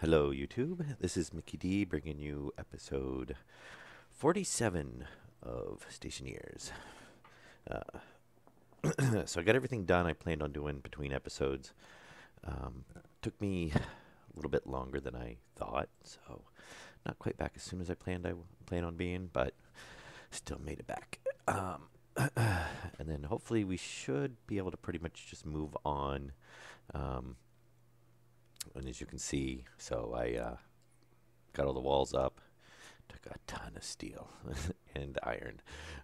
Hello, YouTube. This is Mickey D bringing you episode 47 of Stationeers. So I got everything done I planned on doing between episodes. Took me a little bit longer than I thought, so not quite back as soon as I plan on being, but still made it back. And then hopefully we should be able to pretty much just move on. And as you can see, so I got all the walls up, took a ton of steel and iron,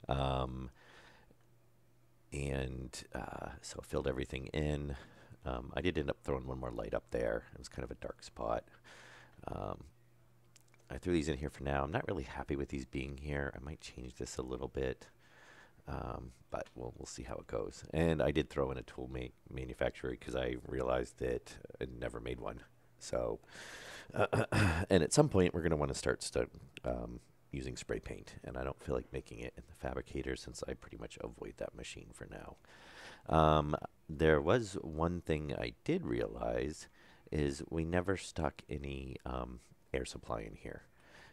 um, and so filled everything in. I did end up throwing one more light up there. It was kind of a dark spot. Um, I threw these in here for now. I'm not really happy with these being here. I might change this a little bit, but we'll see how it goes. And I did throw in a tool manufacturer because I realized that I never made one. So, and at some point we're going to want to start using spray paint, and I don't feel like making it in the fabricator since I pretty much avoid that machine for now. There was one thing I did realize is we never stuck any air supply in here.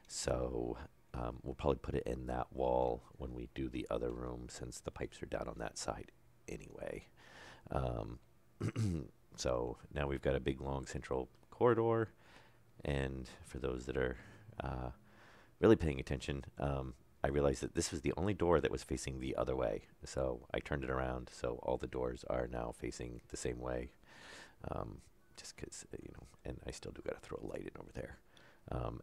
So we'll probably put it in that wall when we do the other room since the pipes are down on that side anyway. So now we've got a big long central corridor, and for those that are really paying attention, I realized that this was the only door that was facing the other way. So I turned it around so all the doors are now facing the same way. Just because, and I still do got to throw a light in over there.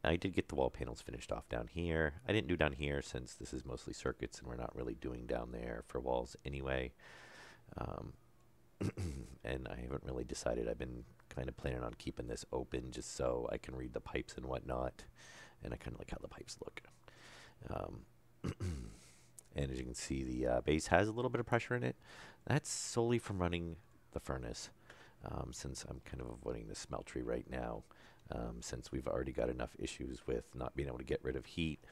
I did get the wall panels finished off down here. I didn't do down here since this is mostly circuits and we're not really doing down there for walls anyway. And I haven't really decided. I've been kind of planning on keeping this open just so I can read the pipes and whatnot. And I kind of like how the pipes look. And as you can see, the base has a little bit of pressure in it. That's solely from running the furnace, since I'm kind of avoiding the smeltery right now, since we've already got enough issues with not being able to get rid of heat,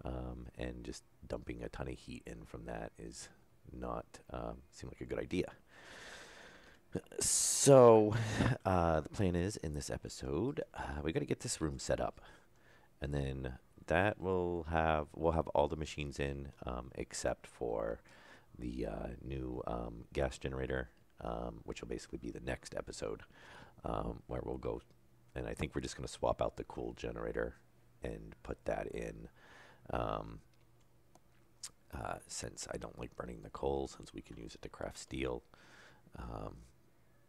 and just dumping a ton of heat in from that is not seem like a good idea. So the plan is in this episode we got to get this room set up, and then that we'll have all the machines in except for the new gas generator, which will basically be the next episode, where we'll go, and I think we're just going to swap out the cool generator and put that in, since I don't like burning the coal, since we can use it to craft steel.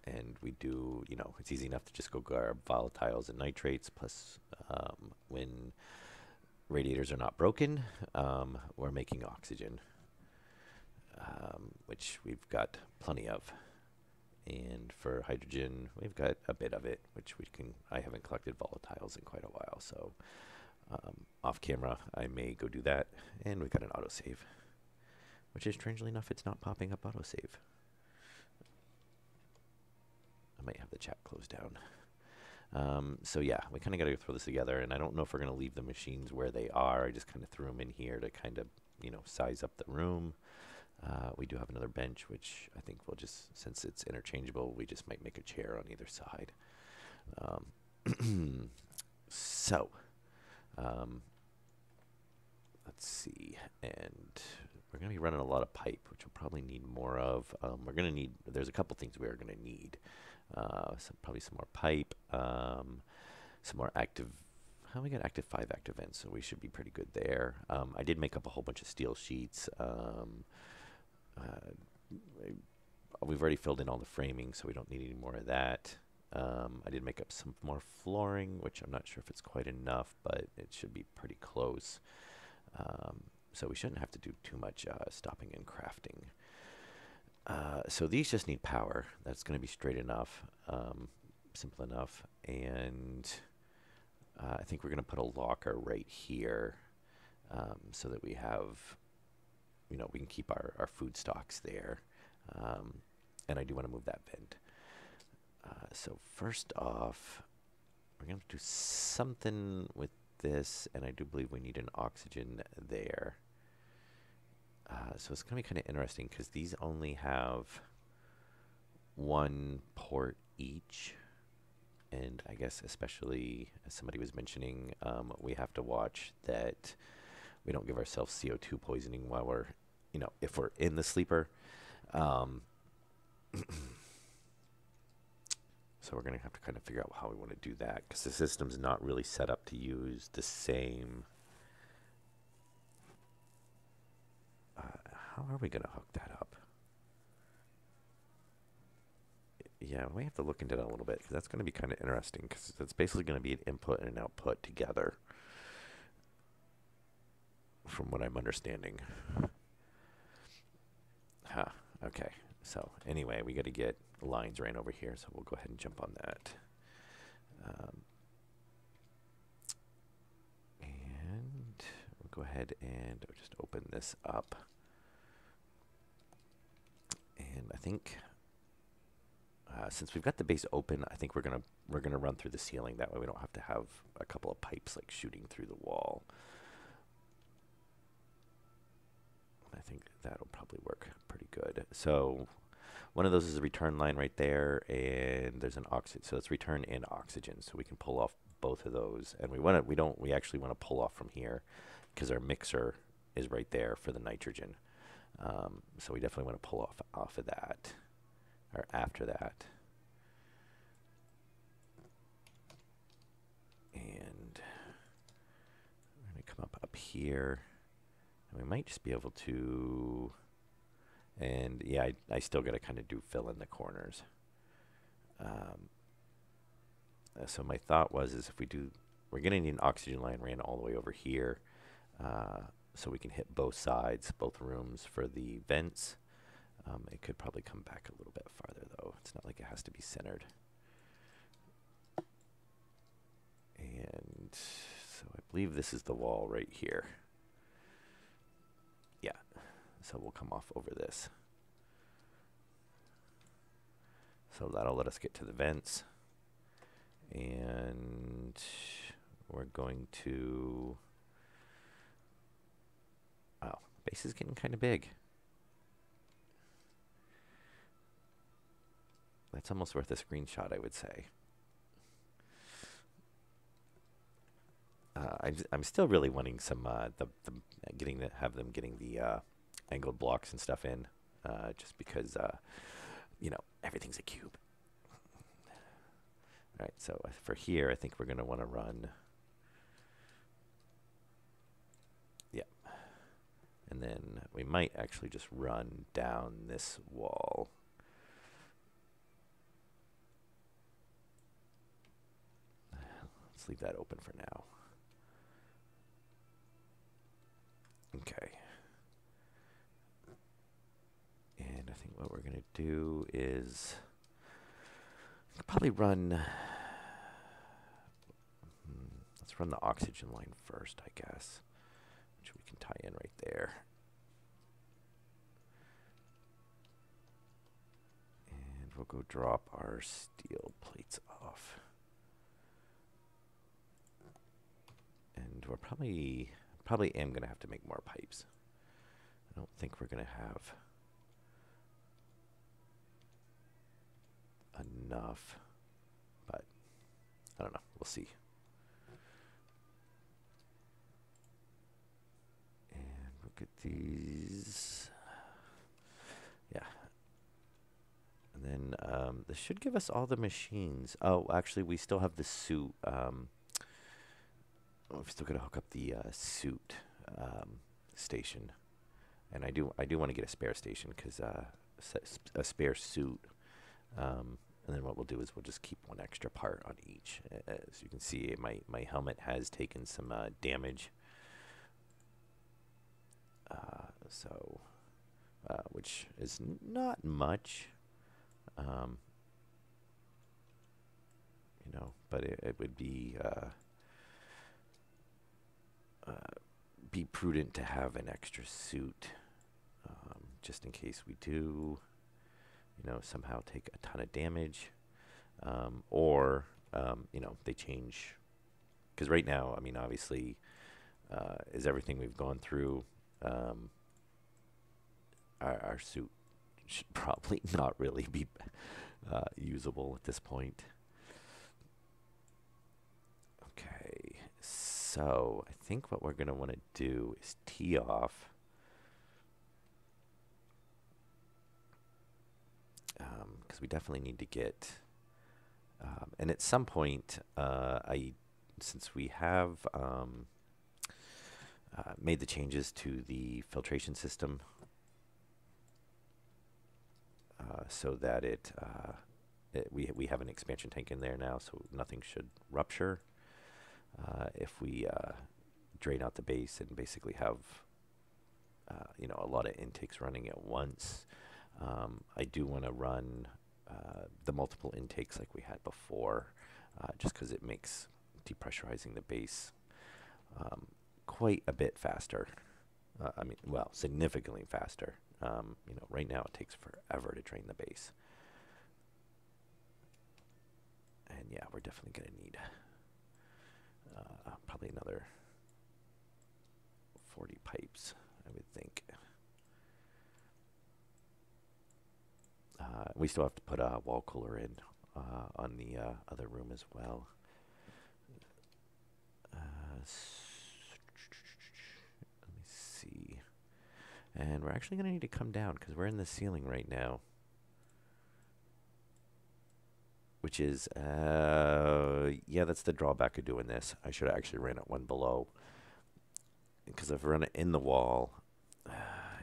And we do, it's easy enough to just go grab volatiles and nitrates, plus when radiators are not broken, we're making oxygen, which we've got plenty of. And for hydrogen, we've got a bit of it, which I haven't collected volatiles in quite a while, so off camera I may go do that. And we've got an autosave, which is strangely enough, it's not popping up autosave. I might have the chat closed down. So yeah, we kind of got to throw this together, and I don't know if we're going to leave the machines where they are. I just kind of threw them in here to kind of, size up the room. We do have another bench, which I think we'll just, since it's interchangeable, we just might make a chair on either side. So, let's see, and we're going to be running a lot of pipe, which we'll probably need more of. We're going to need, there's a couple things we are going to need. Probably some more pipe, some more active. We got active 5 active vents, so we should be pretty good there. I did make up a whole bunch of steel sheets. We've already filled in all the framing, so we don't need any more of that. I did make up some more flooring, which I'm not sure if it's quite enough, but it should be pretty close. So we shouldn't have to do too much stopping and crafting. So these just need power. That's going to be straight enough, simple enough. And I think we're going to put a locker right here, so that we have, we can keep our food stocks there. And I do want to move that vent. So first off, we're going to do something with this, and I do believe we need an oxygen there. So it's going to be kind of interesting because these only have one port each, And I guess especially as somebody was mentioning, we have to watch that we don't give ourselves CO2 poisoning while we're, if we're in the sleeper. Um, so we're going to have to kind of figure out how we want to do that, because the system's not really set up to use the same. How are we going to hook that up? Yeah, we have to look into that a little bit, because that's going to be kind of interesting, because it's basically going to be an input and an output together, from what I'm understanding. Huh. Okay. So anyway, we got to get lines ran over here, so we'll go ahead and jump on that. And we'll go ahead and just open this up. And I think since we've got the base open, I think we're gonna run through the ceiling. That way we don't have to have a couple of pipes like shooting through the wall. I think that'll probably work pretty good. So one of those is a return line right there, and there's an oxygen. So it's return and oxygen. So we can pull off both of those, and we actually want to pull off from here, because our mixer is right there for the nitrogen. So we definitely want to pull off of that, or after that. And we're going to come up here, and we might just be able to, and yeah, I still got to kind of do fill in the corners. So my thought was, if we're going to need an oxygen line ran all the way over here, so we can hit both sides, both rooms for the vents. It could probably come back a little bit farther, though. It's not like it has to be centered. And so I believe this is the wall right here. Yeah. So we'll come off over this. So that'll let us get to the vents. And we're going to... Wow, the base is getting kind of big. That's almost worth a screenshot, I would say. I'm still really wanting some have them getting the angled blocks and stuff in, just because everything's a cube. All right, so for here, I think we're going to want to run. Yeah, and then we might actually just run down this wall. Let's leave that open for now. Okay. And I think what we're going to do is probably run... let's run the oxygen line first, I guess, which we can tie in right there. And we'll go drop our steel plates off. And we're probably am going to have to make more pipes. I don't think we're going to have enough, but I don't know. We'll see. And look at these. Yeah. And then this should give us all the machines. Oh, actually, we still have the suit. We've still got to hook up the suit station, and I do want to get a spare station, because a spare suit. And then what we'll do is we'll just keep one extra part on each. As you can see, my helmet has taken some damage, which is not much, but it would be prudent to have an extra suit, just in case we do, somehow take a ton of damage, or they change. Because right now, I mean, obviously, is everything we've gone through, our suit should probably not really be usable at this point. So I think what we're going to want to do is tee off. Because we definitely need to get, and at some point, since we have made the changes to the filtration system, so that we have an expansion tank in there now, so nothing should rupture. If we drain out the base and basically have a lot of intakes running at once, I do want to run the multiple intakes like we had before, just because it makes depressurizing the base quite a bit faster. Well, significantly faster. Right now it takes forever to drain the base. And yeah, we're definitely going to need probably another 40 pipes, I would think. We still have to put a wall cooler in on the other room as well. Let me see. And we're actually going to need to come down because we're in the ceiling right now. Which is, yeah, that's the drawback of doing this. I should have actually ran it one below. Because if I run it in the wall,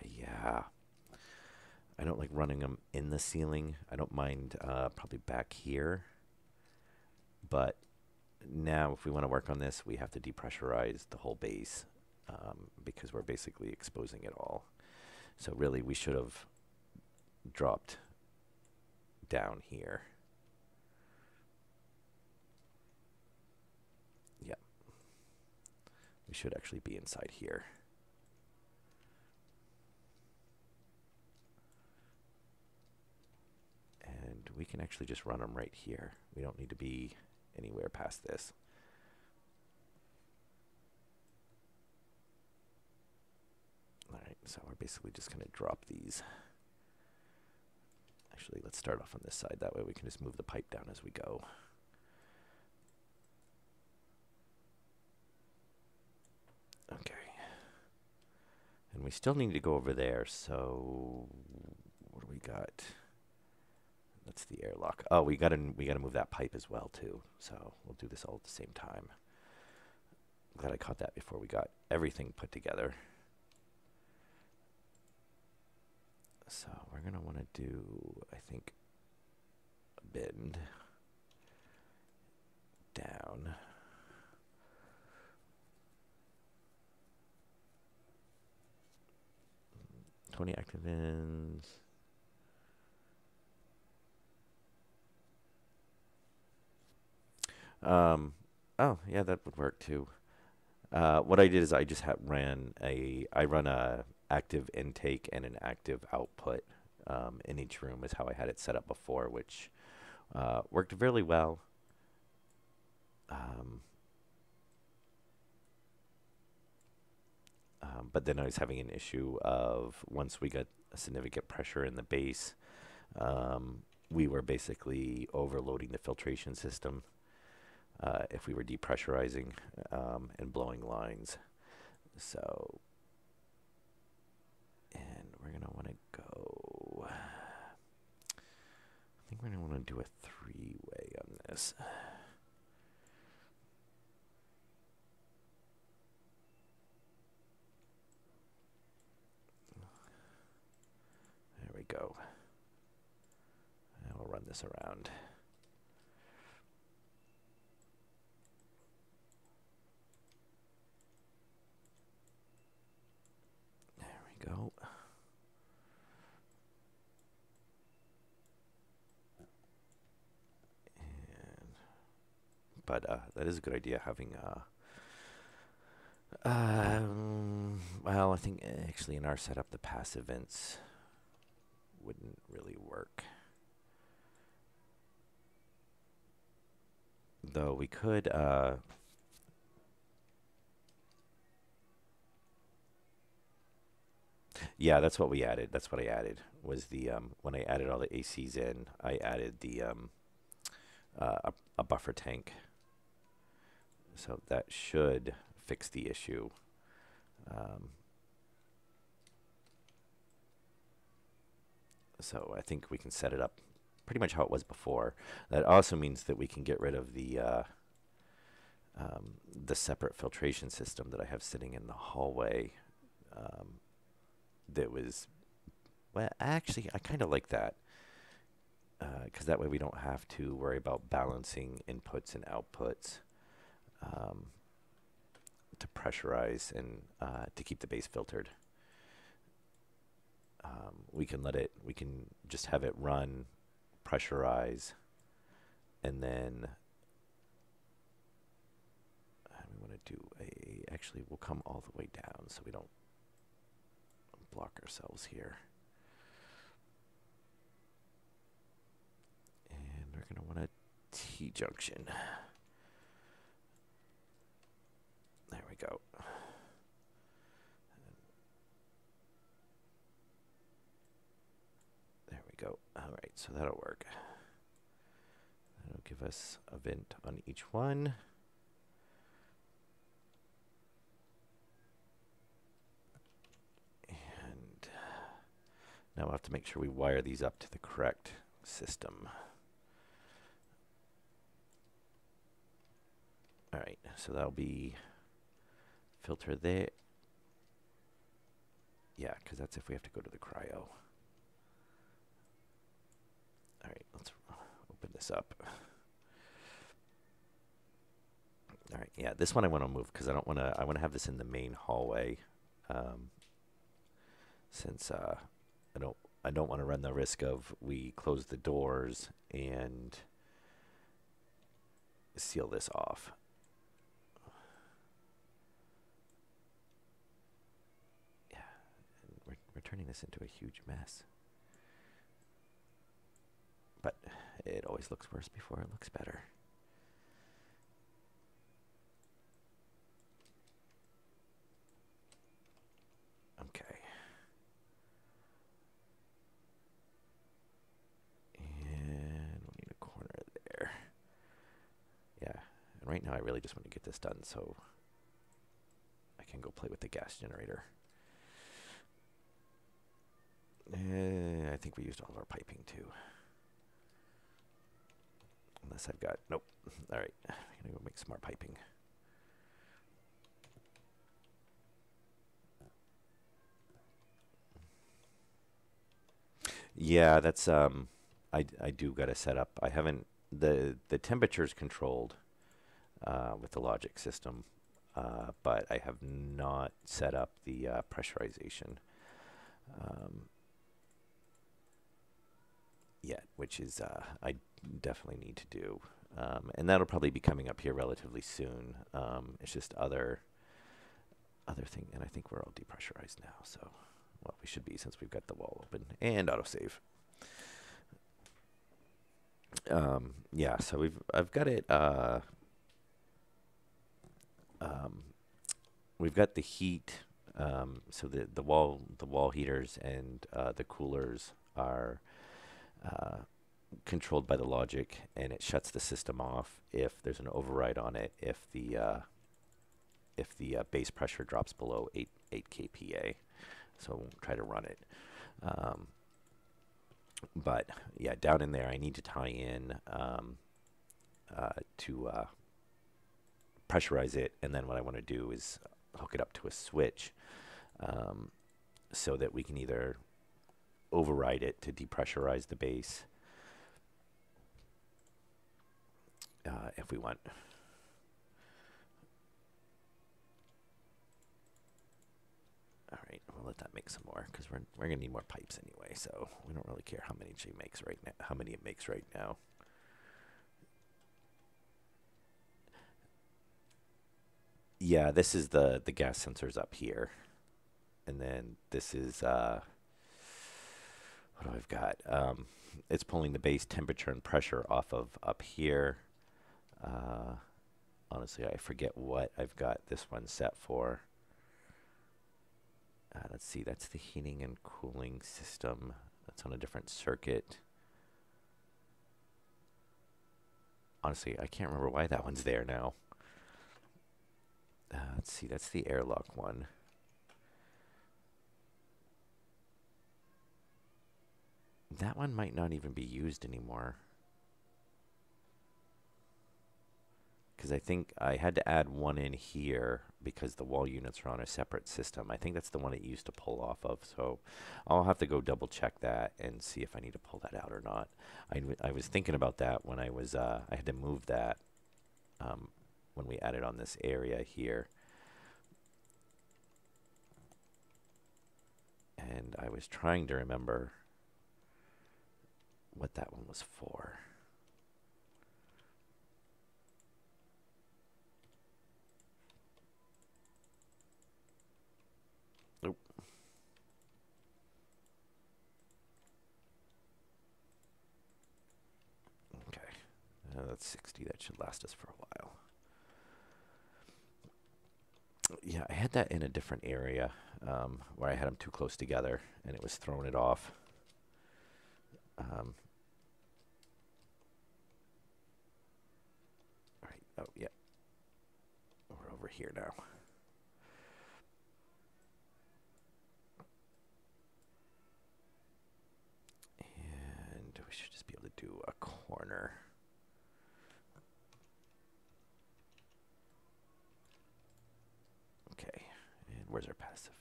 yeah. I don't like running them in the ceiling. I don't mind probably back here. But now if we want to work on this, we have to depressurize the whole base because we're basically exposing it all. So really we should have dropped down here. Yeah. We should actually be inside here. And we can actually just run them right here. We don't need to be anywhere past this. Alright, so we're basically just going to drop these. Actually, let's start off on this side. That way we can just move the pipe down as we go. Okay. And we still need to go over there, so what do we got? That's the airlock. Oh, we gotta move that pipe as well too. So we'll do this all at the same time. I'm glad I caught that before we got everything put together. So we're gonna want to do, I think, a bend down. $20 active ends. Oh, yeah, that would work too. What I did is I just I run a active intake and an active output in each room is how I had it set up before, which worked fairly well. But then I was having an issue of once we got a significant pressure in the base, we were basically overloading the filtration system if we were depressurizing and blowing lines. So, and we're going to want to go, I think we're going to want to do a three-way on this. There we go. And we'll run this around. There we go. But that is a good idea, having well, I think actually in our setup the passive vents wouldn't really work. Though we could yeah, that's what we added. That's what I added was the when I added all the ACs in, I added the a buffer tank. So that should fix the issue. So I think we can set it up pretty much how it was before. That also means that we can get rid of the separate filtration system that I have sitting in the hallway. That was, well, actually, I kind of like that. Because that way we don't have to worry about balancing inputs and outputs to pressurize and to keep the base filtered. We can just have it run, pressurize, and then we want to do actually we'll come all the way down so we don't block ourselves here. And we're going to want a T-junction. There we go. There we go. All right, so that'll work. That'll give us a vent on each one. And now we'll have to make sure we wire these up to the correct system. All right, so that'll be filter there. Yeah, because that's if we have to go to the cryo. All right, let's open this up. All right, yeah, this one I want to move because I want to have this in the main hallway, since I don't want to run the risk of we close the doors and seal this off. Yeah, and we're turning this into a huge mess. But it always looks worse before it looks better. Okay. And we need a corner there. Yeah, and right now I really just want to get this done so I can go play with the gas generator. I think we used all of our piping too. Unless I've got, nope. All right, I'm gonna go make some more piping. Yeah, that's I do gotta set up. I haven't the temperature's controlled with the logic system, but I have not set up the pressurization yet, which is I definitely need to do, and that'll probably be coming up here relatively soon. It's just other thing, and I think we're all depressurized now, so well we should be since we've got the wall open and autosave. Yeah, so I've got it. We've got the heat. So the wall heaters and the coolers are controlled by the logic, and it shuts the system off if there's an override on it. If the base pressure drops below 8 kPa, so I won't try to run it. But yeah, down in there, I need to tie in to pressurize it, and then what I want to do is hook it up to a switch so that we can either override it to depressurize the base if we want. All right, we'll let that make some more because we're gonna need more pipes anyway. So we don't really care how many it makes right now. How many it makes right now. Yeah, this is the gas sensors up here, and then this is what do I've got? It's pulling the base temperature and pressure off of up here. Honestly, I forget what I've got this one set for. Let's see, that's the heating and cooling system. That's on a different circuit. Honestly, I can't remember why that one's there now. Let's see, that's the airlock one. That one might not even be used anymore. Because I think I had to add one in here because the wall units are on a separate system. I think that's the one it used to pull off of. So I'll have to go double check that and see if I need to pull that out or not. I was thinking about that when I had to move that when we added on this area here. And I was trying to remember what that one was for. Nope. Okay. That's 60. That should last us for a while. Yeah, I had that in a different area where I had them too close together, and it was throwing it off. All right. Oh, yeah. We're over here now. And we should just be able to do a corner. Okay. And where's our passive?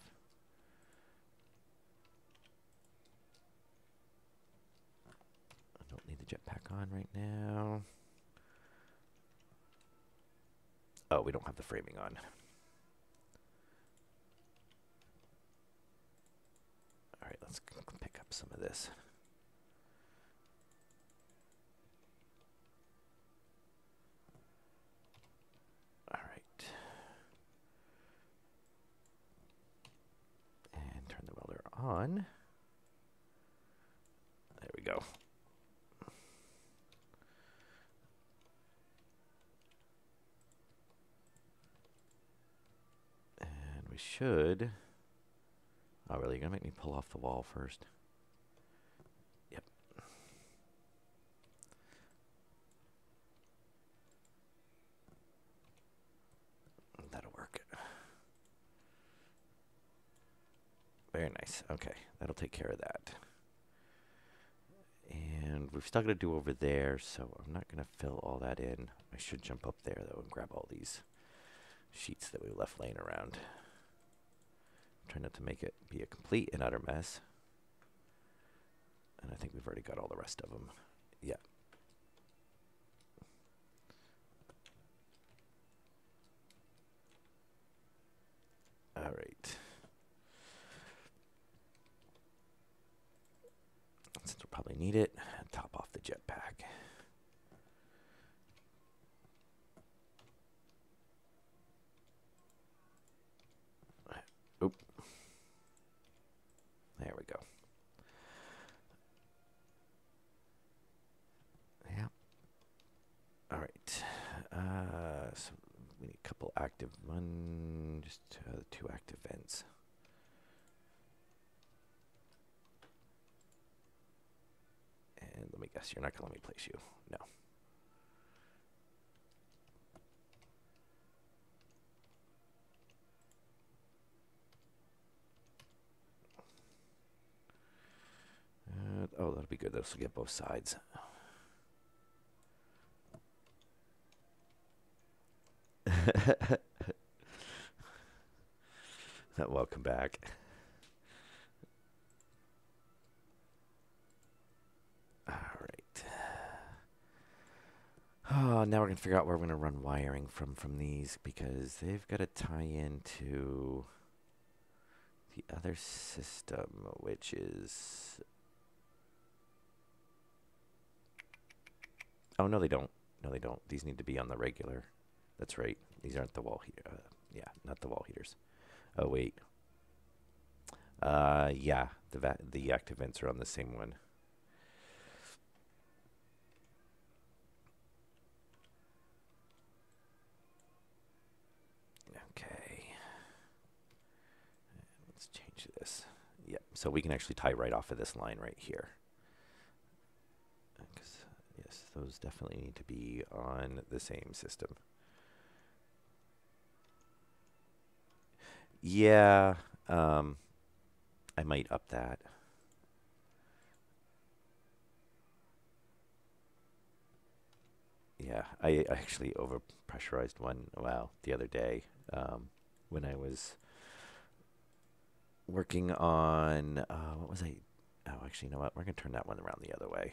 I don't need the jetpack on right now. Oh, we don't have the framing on. All right, let's pick up some of this. All right. And turn the welder on. There we go. And we should... Oh, really? You're going to make me pull off the wall first? Yep. That'll work. Very nice. Okay, that'll take care of that. And we've still got to do over there, so I'm not going to fill all that in. I should jump up there, though, and grab all these sheets that we left laying around. Try not to make it be a complete and utter mess. And I think we've already got all the rest of them. Yeah. All right. Since we'll probably need it, top off the jetpack. Oop. There we go. Yeah. All right. So we need a couple active, just 2 active vents. And let me guess, you're not going to let me place you. No. Oh, that'll be good. This will get both sides. Welcome back. All right. Oh, now we're going to figure out where we're going to run wiring from these, because they've got to tie into the other system, which is... Oh, no, they don't. No, they don't. These need to be on the regular. That's right. These aren't the wall heater. Yeah, not the wall heaters. Oh, wait. Yeah, the active vents are on the same one. Okay. Let's change this. Yep, so we can actually tie right off of this line right here. Yes, those definitely need to be on the same system. Yeah, I might up that. Yeah, I actually overpressurized one, well, the other day, when I was working on, what was I? Oh, actually, you know what? We're going to turn that one around the other way.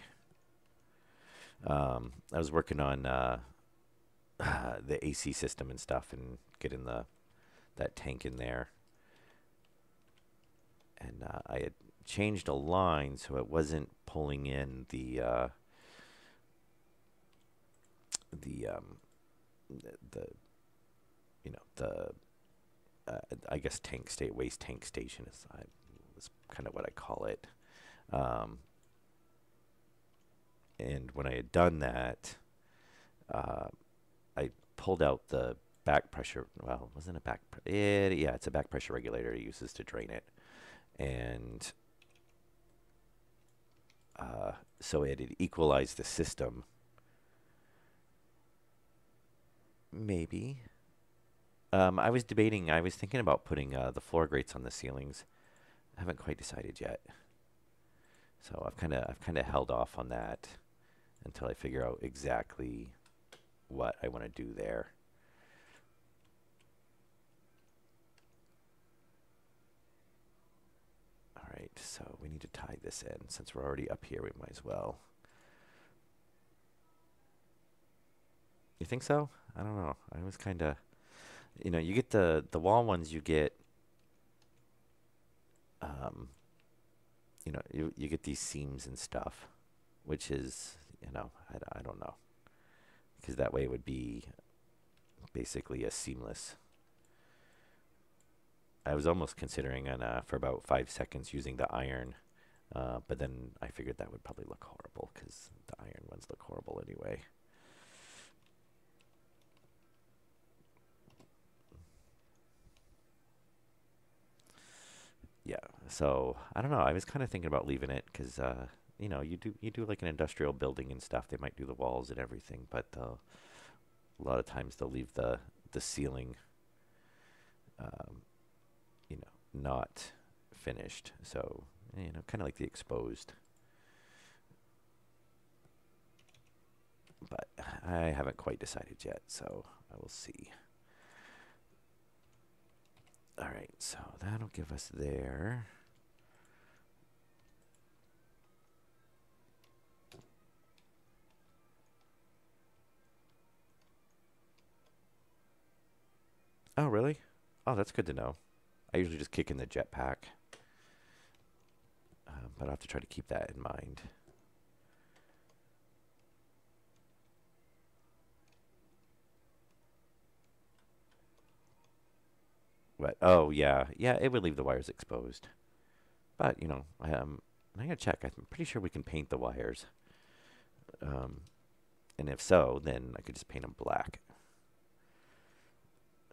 I was working on the AC system and stuff and getting that tank in there. And I had changed a line so it wasn't pulling in the the you know the I guess tank state waste tank station is kind of what I call it. Um, and when I had done that, uh, I pulled out the back pressure. Well, it wasn't a back. Yeah, it's a back pressure regulator it uses to drain it, and so it had equalized the system. Maybe. I was debating. I was thinking about putting the floor grates on the ceilings. I haven't quite decided yet. So I've kind of held off on that until I figure out exactly what I want to do there. All right, so we need to tie this in. Since we're already up here, we might as well. You think so? I don't know. I was kind of, you get the wall ones. You get, um, you get these seams and stuff, which is, I don't know, because that way it would be basically a seamless. I was almost considering on for about 5 seconds using the iron, but then I figured that would probably look horrible because the iron ones look horrible anyway. Yeah, so I don't know. I was kind of thinking about leaving it because you do like an industrial building and stuff. They might do the walls and everything, but a lot of times they'll leave the ceiling, um, not finished. So kind of like the exposed. But I haven't quite decided yet, so I will see. All right, so that'll give us there. Oh, really? Oh, that's good to know. I usually just kick in the jetpack, but I'll have to try to keep that in mind. But oh yeah, yeah, it would leave the wires exposed. But I gotta check. I'm pretty sure we can paint the wires. Um, and if so, then I could just paint them black.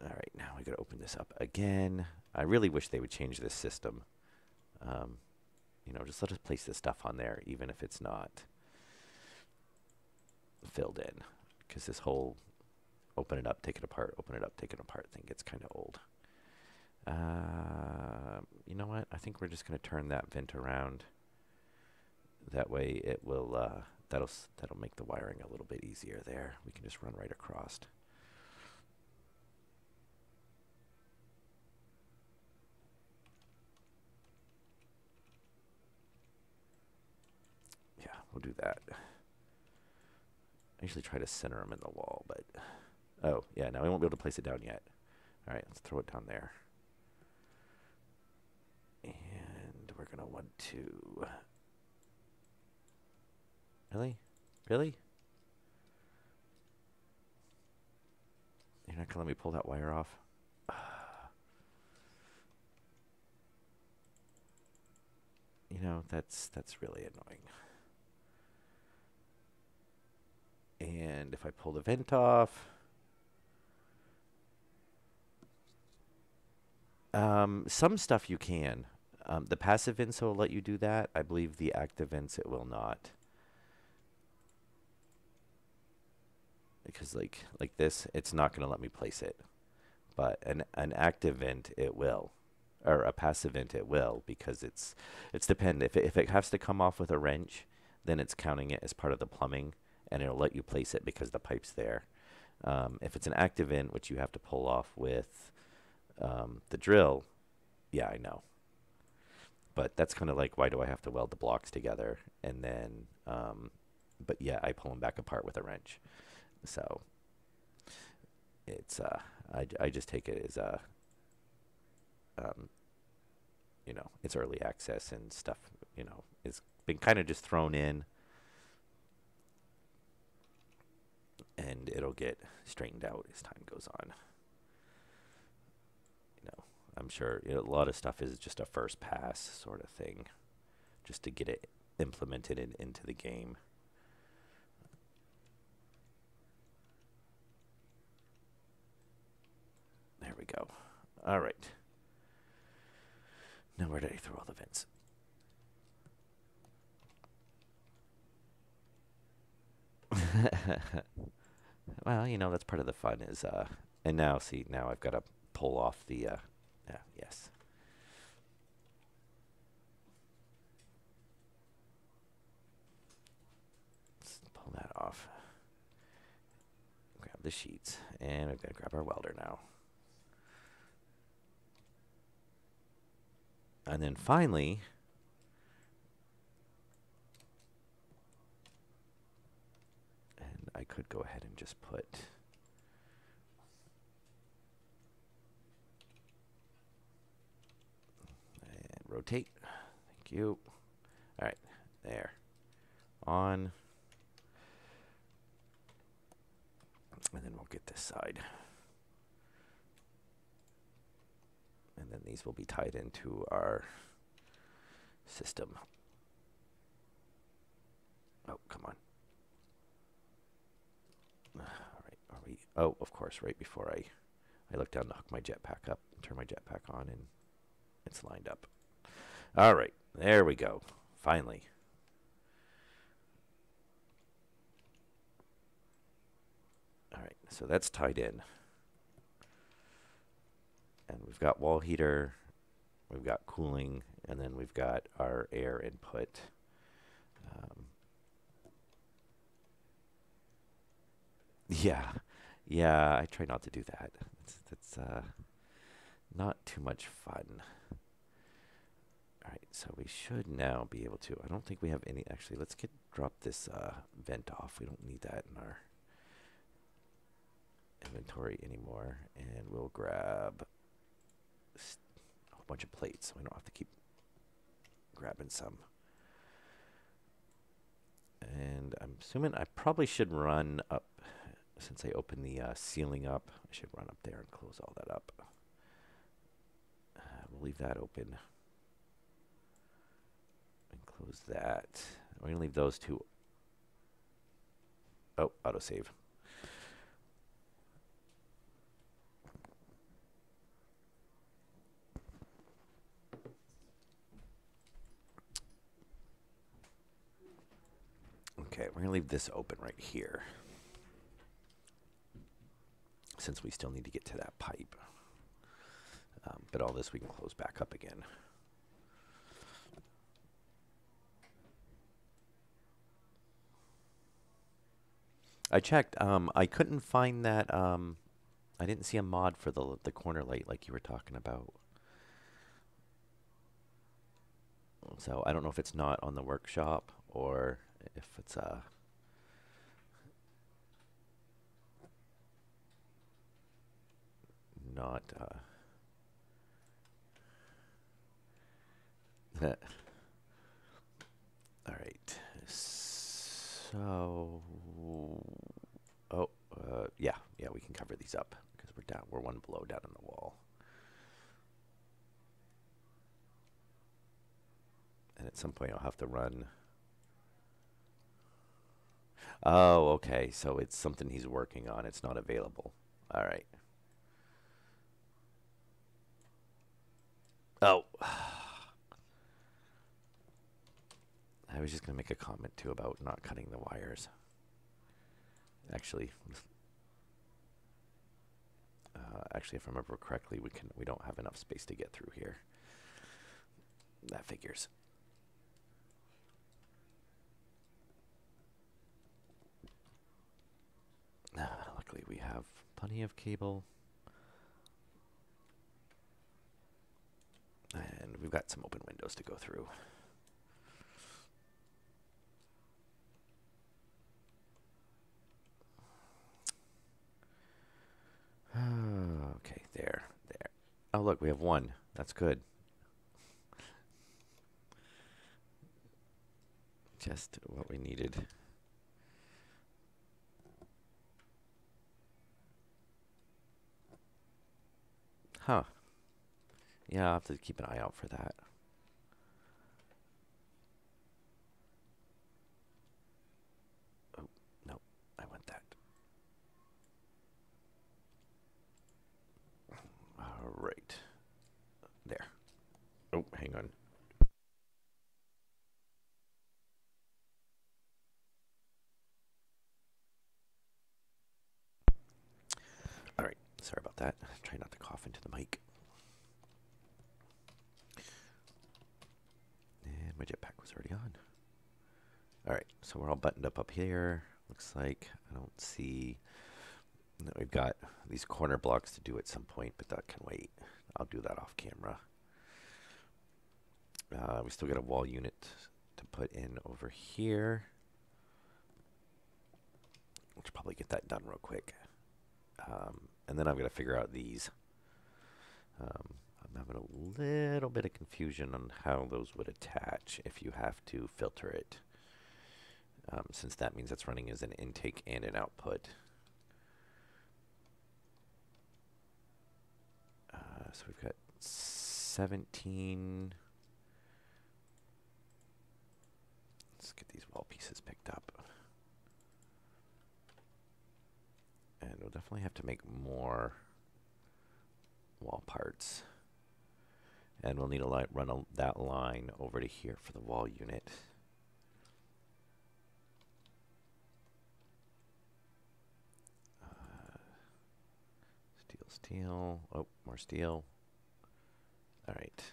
All right, now we gotta open this up again. I really wish they would change this system. Um, just let us place this stuff on there, even if it's not filled in, because this whole open it up, take it apart, open it up, take it apart thing gets kind of old. You know what? I think we're just going to turn that vent around. That way it will, that'll make the wiring a little bit easier there. We can just run right across. Yeah, we'll do that. I usually try to center them in the wall, but, oh, yeah, now we won't be able to place it down yet. All right, let's throw it down there. And we're going to want to... Really? Really? You're not going to let me pull that wire off? That's really annoying. And if I pull the vent off... some stuff you can. The passive vents will let you do that. I believe the active vents it will not. Because like this, it's not going to let me place it. but an active vent it will, or a passive vent it will, because it's dependent. If it has to come off with a wrench, then it's counting it as part of the plumbing, and it'll let you place it because the pipe's there. If it's an active vent, which you have to pull off with the drill, yeah, I know. But that's kind of like, why do I have to weld the blocks together? And then, but yeah, I pull them back apart with a wrench. So it's, I just take it as um, it's early access and stuff, it's been kind of just thrown in, and it'll get straightened out as time goes on. I'm sure a lot of stuff is just a first pass sort of thing, just to get it implemented into the game. There we go. All right. Now where did I throw all the vents? Well, that's part of the fun is, and now, see, now I've got to pull off the, yes. Let's pull that off. Grab the sheets, and we've got to grab our welder now. And then finally, and I could go ahead and just put, and rotate. Thank you. All right, there. On. And then we'll get this side. And then these will be tied into our system. Oh, come on. All right, are we? Oh, of course, right before I look down to hook my jetpack up, turn my jetpack on, and it's lined up. All right, there we go. Finally. All right, so that's tied in. And we've got wall heater, we've got cooling, and then we've got our air input. Yeah, I try not to do that. That's not too much fun. All right, so we should now be able to. I don't think we have any. Actually, let's drop this vent off. We don't need that in our inventory anymore. And we'll grab a whole bunch of plates, so we don't have to keep grabbing some. And I'm assuming I probably should run up, since I opened the ceiling up, I should run up there and close all that up. We'll leave that open. And close that. We're going to leave those two. Oh, autosave. Okay, we're going to leave this open right here, since we still need to get to that pipe. But all this we can close back up again. I checked. I couldn't find that. I didn't see a mod for the corner light like you were talking about. So I don't know if it's not on the workshop or if it's not. All right. So, yeah, we can cover these up because we're down. We're one below down on the wall. And at some point I'll have to run. Oh, okay. So it's something he's working on. It's not available. All right. Oh. I was just going to make a comment, too, about not cutting the wires. Actually, actually, if I remember correctly, we don't have enough space to get through here. That figures. Luckily, we have plenty of cable. And we've got some open windows to go through. Okay, there. Oh, look, we have one. That's good. Just what we needed. Huh. Yeah, I'll have to keep an eye out for that. Oh, no, I want that. All right. There. Oh, hang on. All right. Sorry about that. Try not to cough into the mic. And my jetpack was already on. All right. So we're all buttoned up here. Looks like I don't see. No, we've got these corner blocks to do at some point, but that can wait. I'll do that off camera. We still got a wall unit to put in over here. Let's probably get that done real quick. And then I'm going to figure out these. I'm having a little bit of confusion on how those would attach if you have to filter it. Since that means it's running as an intake and an output. So we've got 17. Let's get these wall pieces picked up. And we'll definitely have to make more wall parts. And we'll need to run that line over to here for the wall unit. Steel. Oh, more steel. All right.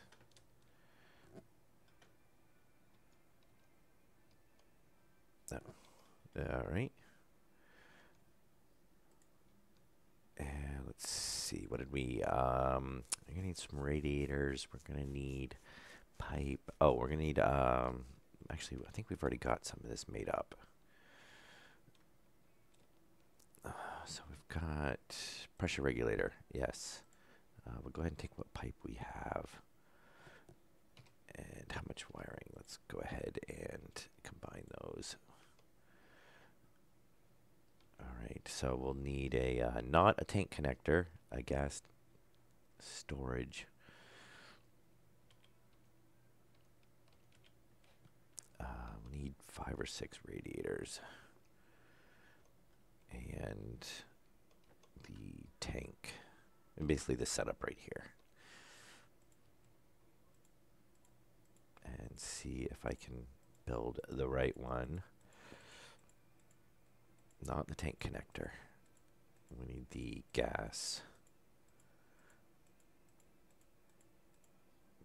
All right. And let's see. What did we? We're gonna need some radiators. We're gonna need pipe. Oh, we're gonna need. Actually, I think we've already got some of this made up. So we've got pressure regulator. Yes. We'll go ahead and take what pipe we have and how much wiring. Let's go ahead and combine those. All right, so we'll need a not a tank connector, a gas storage. We need 5 or 6 radiators and the tank, and basically the setup right here. And see if I can build the right one. Not the tank connector. We need the gas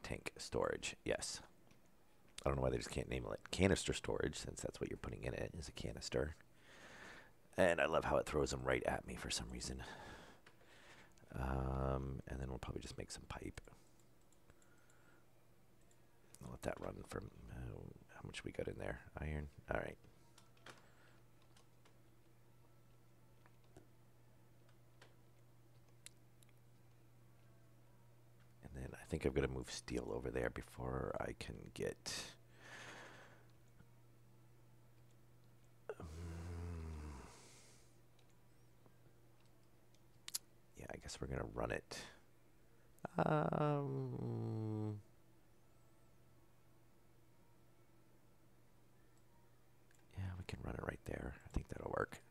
tank storage. Yes. I don't know why they just can't name it canister storage, since that's what you're putting in it, is a canister. And I love how it throws them right at me for some reason. And then we'll probably just make some pipe. I'll let that run for how much we got in there. Iron. All right. And then I think I'm going to move steel over there before I can get... yeah, I guess we're going to run it. Yeah, we can run it right there. I think that'll work.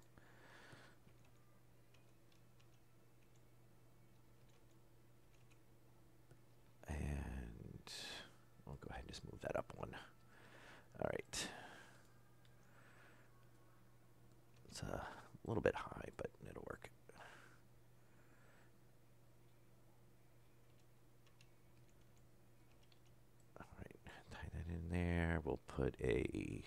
And we'll go ahead and just move that up one. All right. It's a little bit high, but it'll work. we'll put a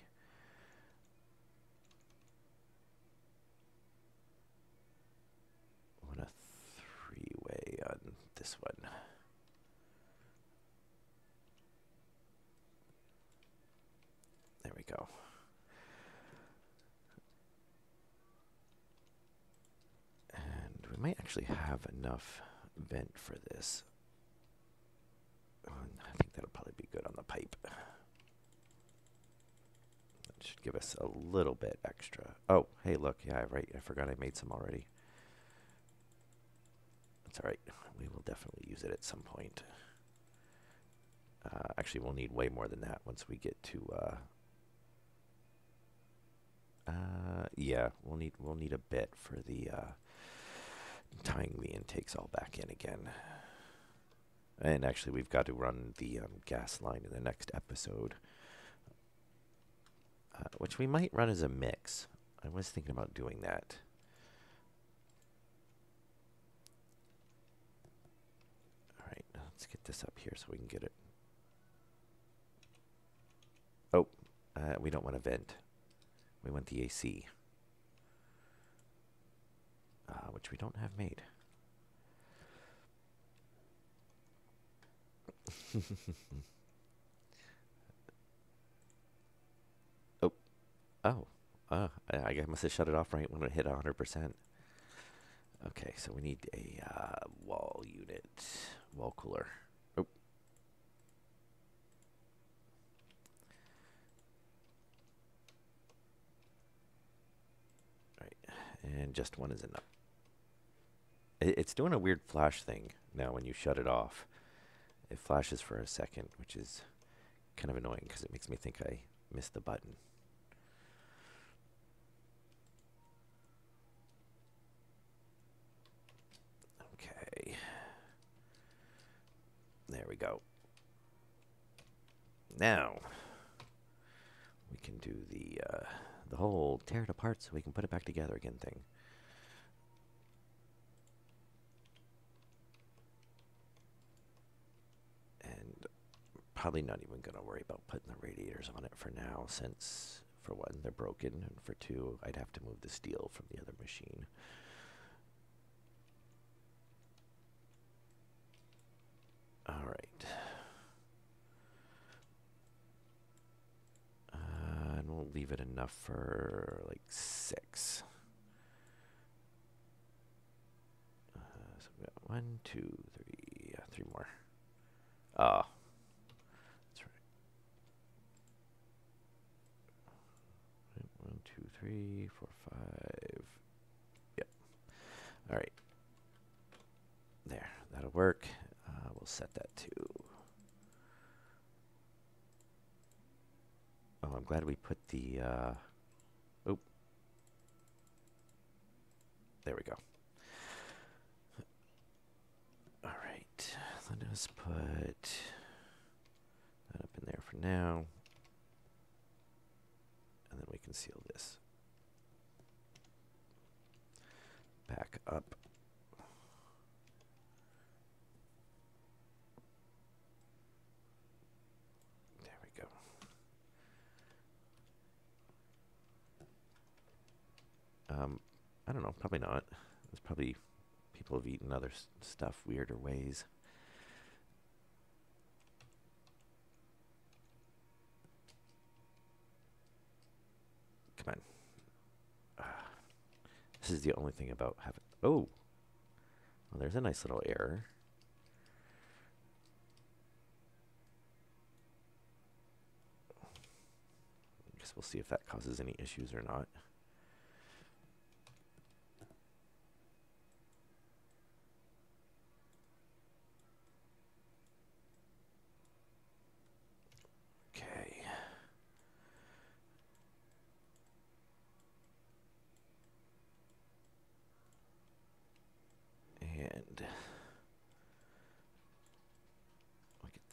three-way on this one. There we go. And we might actually have enough vent for this. I think that'll probably be good on the pipe. That should give us a little bit extra. Oh, hey, look. Yeah, right. I forgot I made some already. That's all right. We will definitely use it at some point. Actually, we'll need way more than that once we get to... yeah, we'll need a bit for the tying the intakes all back in again. And actually, we've got to run the gas line in the next episode, which we might run as a mix. I was thinking about doing that. All right, let's get this up here so we can get it. Oh, we don't want a vent. We want the AC, which we don't have made. I must have shut it off right when it hit 100%. Okay, so we need a wall unit, wall cooler. Oh. All right, and just one is enough. It's doing a weird flash thing now when you shut it off. It flashes for a second, which is kind of annoying because it makes me think I missed the button. Okay. There we go. Now we can do the whole tear it apart so we can put it back together again thing. And probably not even going to worry about putting the radiators on it for now, since for one, they're broken, and for two, I'd have to move the steel from the other machine. All right. And we'll leave it enough for like 6. So we got 1, 2, 3, 3 more. Ah, that's right. 1, 2, 3, 4, 5. Yep. All right. There, that'll work. We'll set that to... Oh, I'm glad we put the... Oh. There we go. All right. Let us put that up in there for now. And then we can seal this back up. I don't know, probably not. There's probably people have eaten other stuff weirder ways. Come on. This is the only thing about having... Oh! Well, there's a nice little error. I guess we'll see if that causes any issues or not.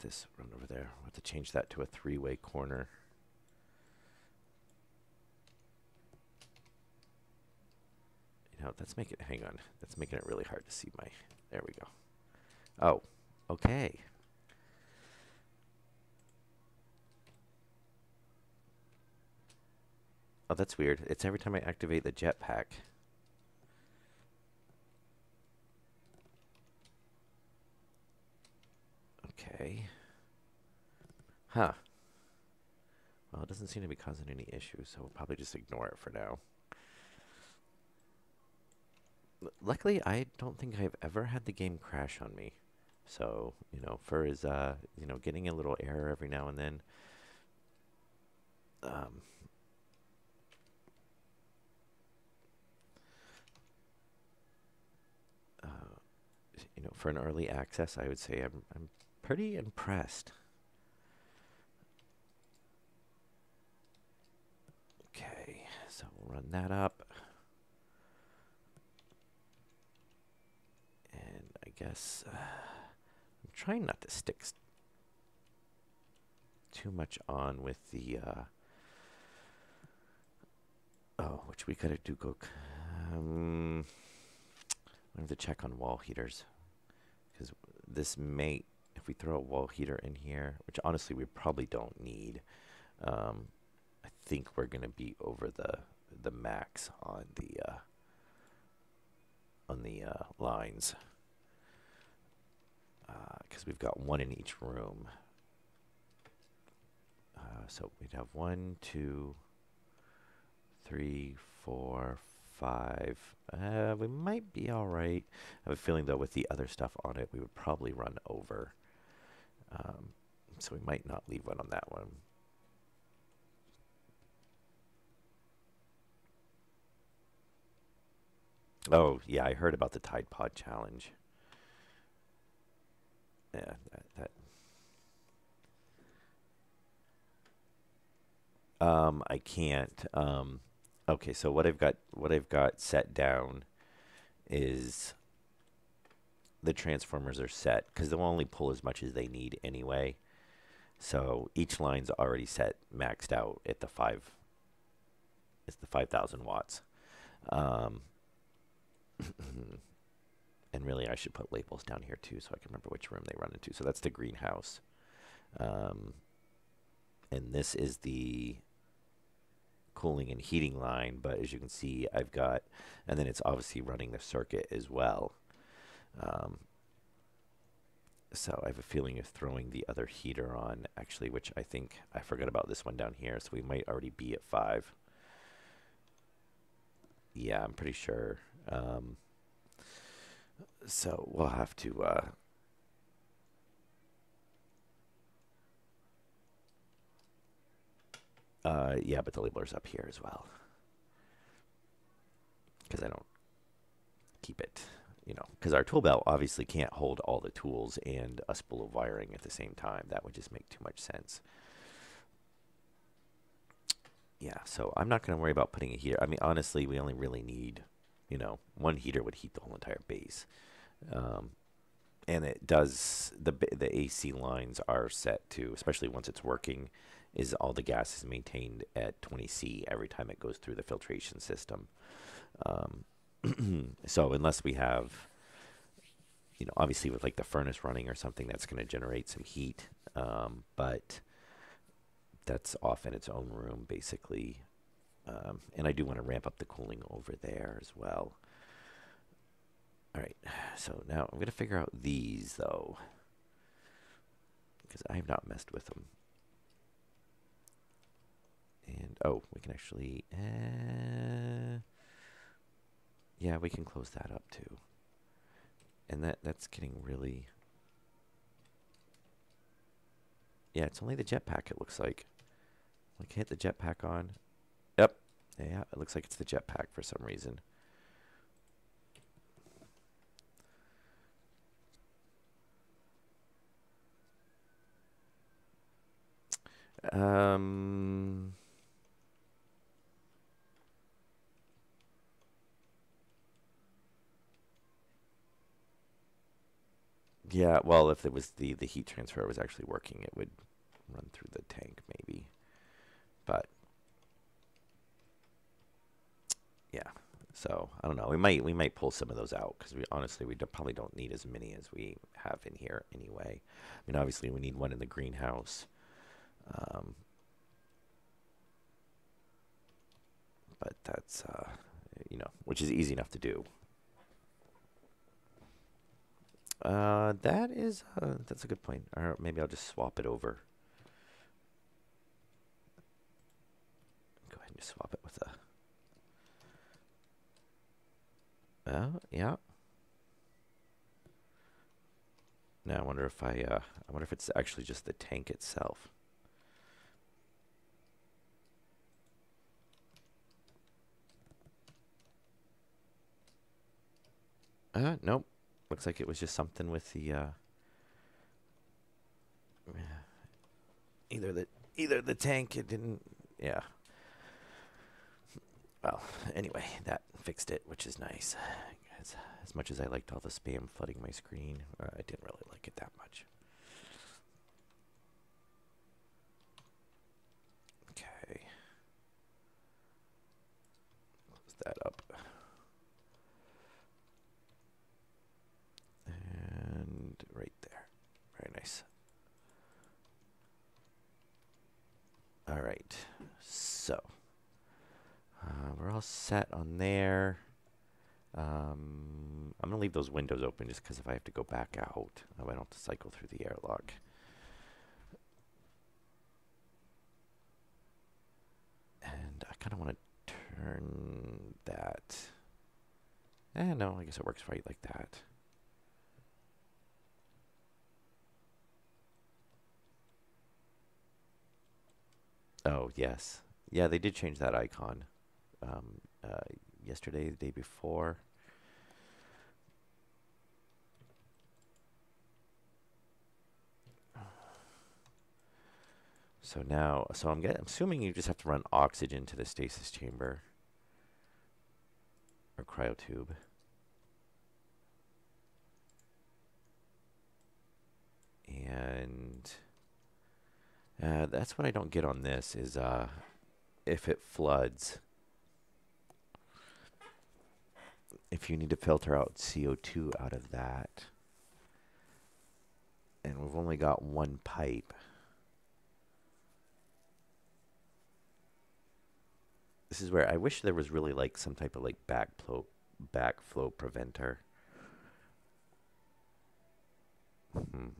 This run over there. We'll have to change that to a 3-way corner. You know, that's making... Hang on. That's making it really hard to see my... There we go. Oh, okay. Oh, that's weird. It's every time I activate the jetpack. Okay. Huh. Well, it doesn't seem to be causing any issues, so we'll probably just ignore it for now. Luckily, I don't think I've ever had the game crash on me. So, for his, getting a little error every now and then. Um, uh, for an early access, I would say I'm pretty impressed. Okay, so we'll run that up. And I guess I'm trying not to stick too much on with the, which we gotta do go, I have to check on wall heaters. Because this may, if we throw a wall heater in here, which honestly we probably don't need, I think we're gonna be over the max on the lines. Because we've got one in each room. So we'd have 1, 2, 3, 4, 5. We might be all right. I have a feeling, though, with the other stuff on it, we would probably run over. So we might not leave one on that one. Oh, yeah, I heard about the Tide Pod Challenge. Yeah, I can't. Okay, so what I've got set down is the transformers are set because they'll only pull as much as they need anyway. So each line's already set, maxed out at the 5. It's the 5,000 watts. Um, and really, I should put labels down here too, so I can remember which room they run into. So that's the greenhouse, and this is the cooling and heating line. But as you can see, I've got, and then it's obviously running the circuit as well. So I have a feeling of throwing the other heater on, actually, which I think I forgot about this one down here, so we might already be at 5. Yeah, I'm pretty sure. So we'll have to, yeah, but the labeler's up here as well. Because I don't keep it, because our tool belt obviously can't hold all the tools and a spool of wiring at the same time. That would just make too much sense. Yeah, so I'm not going to worry about putting a heater. I mean, honestly, we only really need, one heater would heat the whole entire base. And it does, the AC lines are set to, especially once it's working, is all the gas is maintained at 20C every time it goes through the filtration system. So unless we have, obviously with like the furnace running or something, that's going to generate some heat. But that's off in its own room, basically. And I do want to ramp up the cooling over there as well. All right, so now I'm going to figure out these, though, because I have not messed with them. And, oh, we can actually, yeah, we can close that up, too. And that's getting really, yeah, it's only the jetpack, it looks like. Like, hit the jetpack on. Yep, yeah, it looks like it's the jetpack for some reason. Yeah, well, if it was the heat transfer was actually working, it would run through the tank, maybe. But yeah, so I don't know. We might pull some of those out because we honestly probably don't need as many as we have in here anyway. I mean, obviously we need one in the greenhouse. but that's, which is easy enough to do. That's a good point. Or maybe I'll just swap it over. Go ahead and just swap it with yeah. Now I wonder if I wonder if it's actually just the tank itself. Nope. Looks like it was just something with the either the tank, it didn't, yeah. Well, anyway, that fixed it, which is nice. As much as I liked all the spam flooding my screen, I didn't really like it that much. Okay. Close that up. And right there. Very nice. All right. So, we're all set on there. I'm going to leave those windows open just because if I have to go back out, I don't have to cycle through the airlock. And I kind of want to turn that. No, I guess it works right like that. Oh, yes. Yeah, they did change that icon yesterday, the day before. So now, I'm assuming you just have to run oxygen to the stasis chamber or cryotube. And that's what I don't get on this is if it floods, if you need to filter out CO2 out of that, and we've only got one pipe. This is where I wish there was really like some type of like backflow preventer. Well,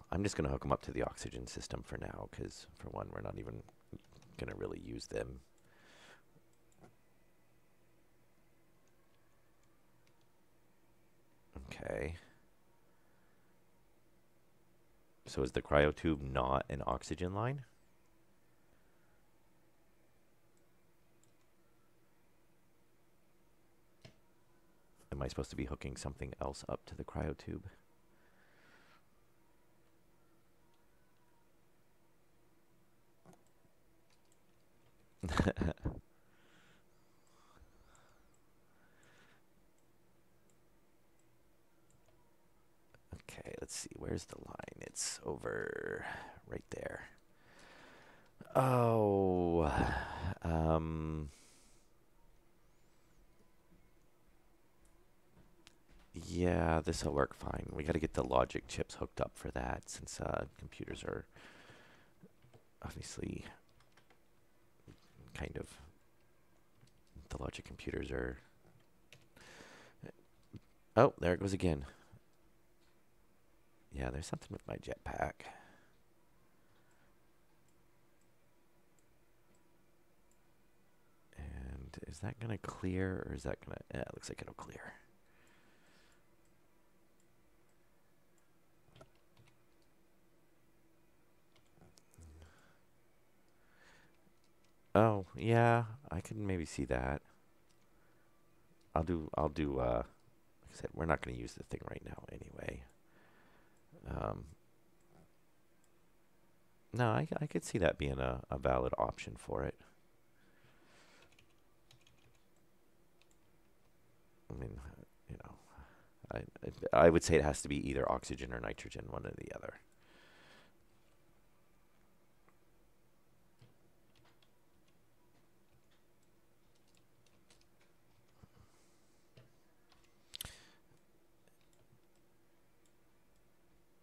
I'm just going to hook them up to the oxygen system for now because, for one, we're not even going to really use them. Okay. So is the cryotube not an oxygen line? Am I supposed to be hooking something else up to the cryotube? Okay, let's see. Where's the line? It's over right there. Oh, yeah, this will work fine. We got to get the logic chips hooked up for that since computers are obviously kind of, the logic computers are, oh, there it goes again. Yeah, there's something with my jetpack. And is that going to clear or is that going to, yeah, it looks like it'll clear. Oh, yeah, I can maybe see that. I'll do, like I said, we're not going to use the thing right now anyway. No, I could see that being a valid option for it. I mean, you know, I would say it has to be either oxygen or nitrogen, one or the other.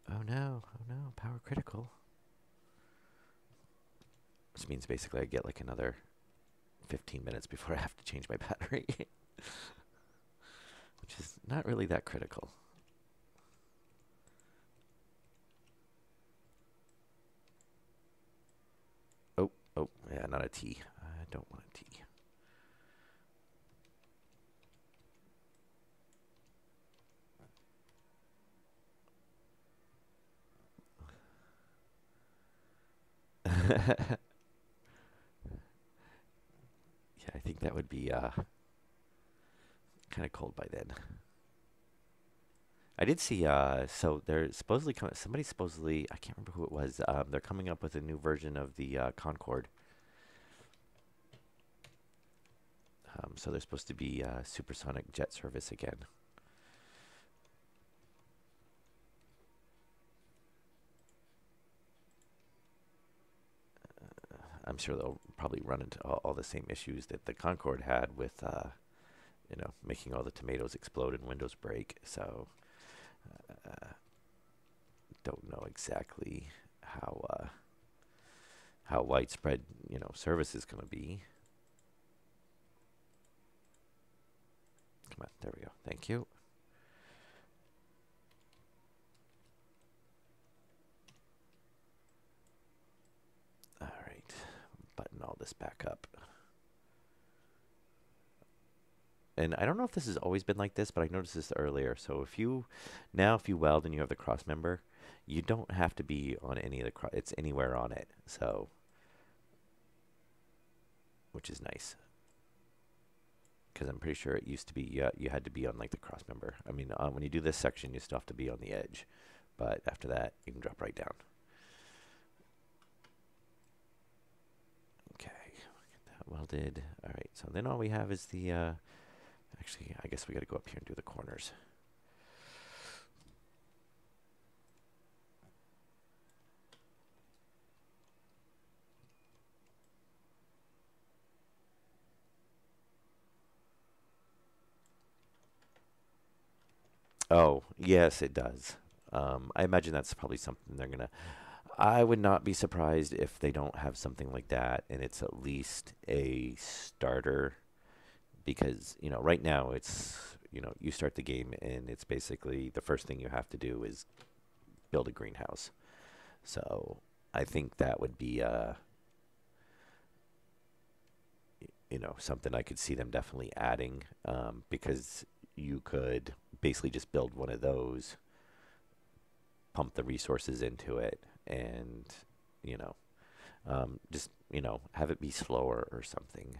Oh no, power critical. Which means basically I get like another 15 minutes before I have to change my battery, which is not really that critical. Oh, oh, yeah, not a T. I don't want a T. Yeah, I think that would be kind of cold by then. I did see, so they're supposedly coming, somebody supposedly, I can't remember who it was, they're coming up with a new version of the Concorde. So they're supposed to be supersonic jet service again. I'm sure they'll probably run into all the same issues that the Concorde had with, making all the tomatoes explode and windows break. So, don't know exactly how widespread service is going to be. Come on, there we go. Thank you. All right, button all this back up. And I don't know if this has always been like this, but I noticed this earlier. So if you weld and you have the cross member, you don't have to be on any of the it's anywhere on it. So, which is nice, because I'm pretty sure it used to be you had to be on like the cross member. I mean, when you do this section, you still have to be on the edge, but after that, you can drop right down. Okay, get that welded. All right, so then all we have is the. Actually, I guess we got to go up here and do the corners. Oh, yes, it does. I imagine that's probably something they're gonna. I would not be surprised if they don't have something like that, and it's at least a starter. Because right now it's you start the game and it's basically the first thing you have to do is build a greenhouse. So I think that would be something I could see them definitely adding, because you could basically just build one of those, pump the resources into it, and just have it be slower or something.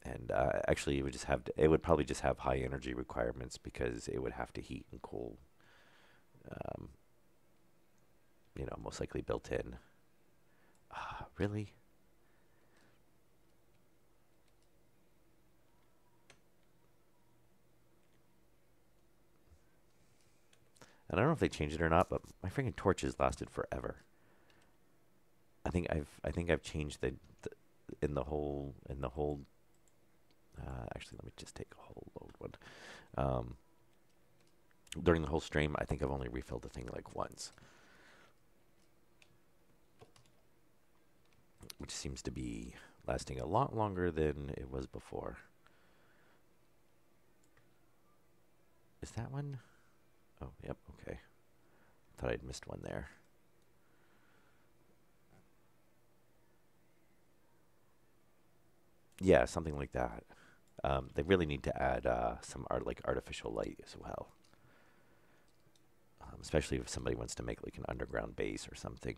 And actually, it would probably just have high energy requirements because it would have to heat and cool. Um, most likely built in. Really? And I don't know if they changed it or not, but my freaking torches lasted forever. I think I've changed the in the whole. Actually, let me just take a whole load one. Um, During the whole stream, I think I've only refilled the thing like once, which seems to be lasting a lot longer than it was before. Is that one? Oh, yep, okay. Thought I'd missed one there. Yeah, something like that. They really need to add some artificial light as well, especially if somebody wants to make like an underground base or something.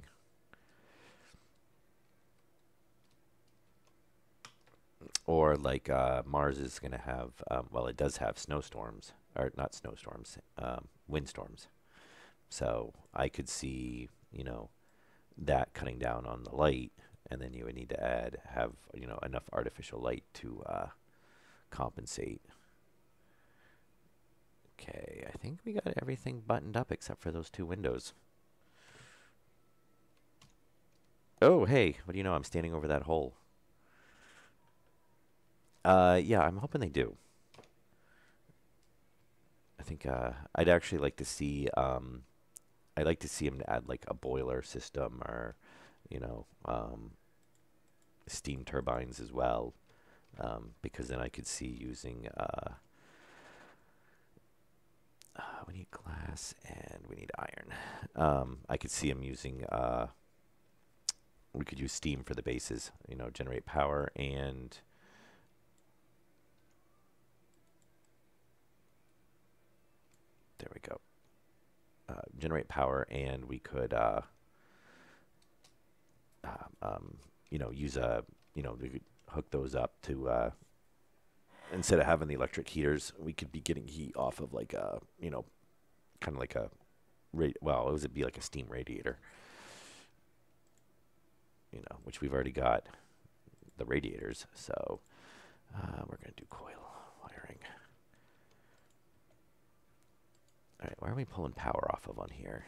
Or like Mars is going to have, well, it does have snowstorms, or not snowstorms, windstorms. So I could see, that cutting down on the light, and then you would need to have enough artificial light to compensate. Okay, I think we got everything buttoned up except for those two windows. Oh, hey, what do you know? I'm standing over that hole. Yeah, I'm hoping they do. I think I'd actually like to see I'd like to see them add like a boiler system or, you know, steam turbines as well, because then I could see using. We need glass and we need iron. I could see them using. We could use steam for the bases, you know, generate power and. There we go. Generate power, and we could, you know, use a, you know, we could hook those up to, instead of having the electric heaters, we could be getting heat off of like a, you know, kind of like a, well, it would be like a steam radiator, you know, which we've already got the radiators. So we're going to do coil wiring. All right, why are we pulling power off of on here?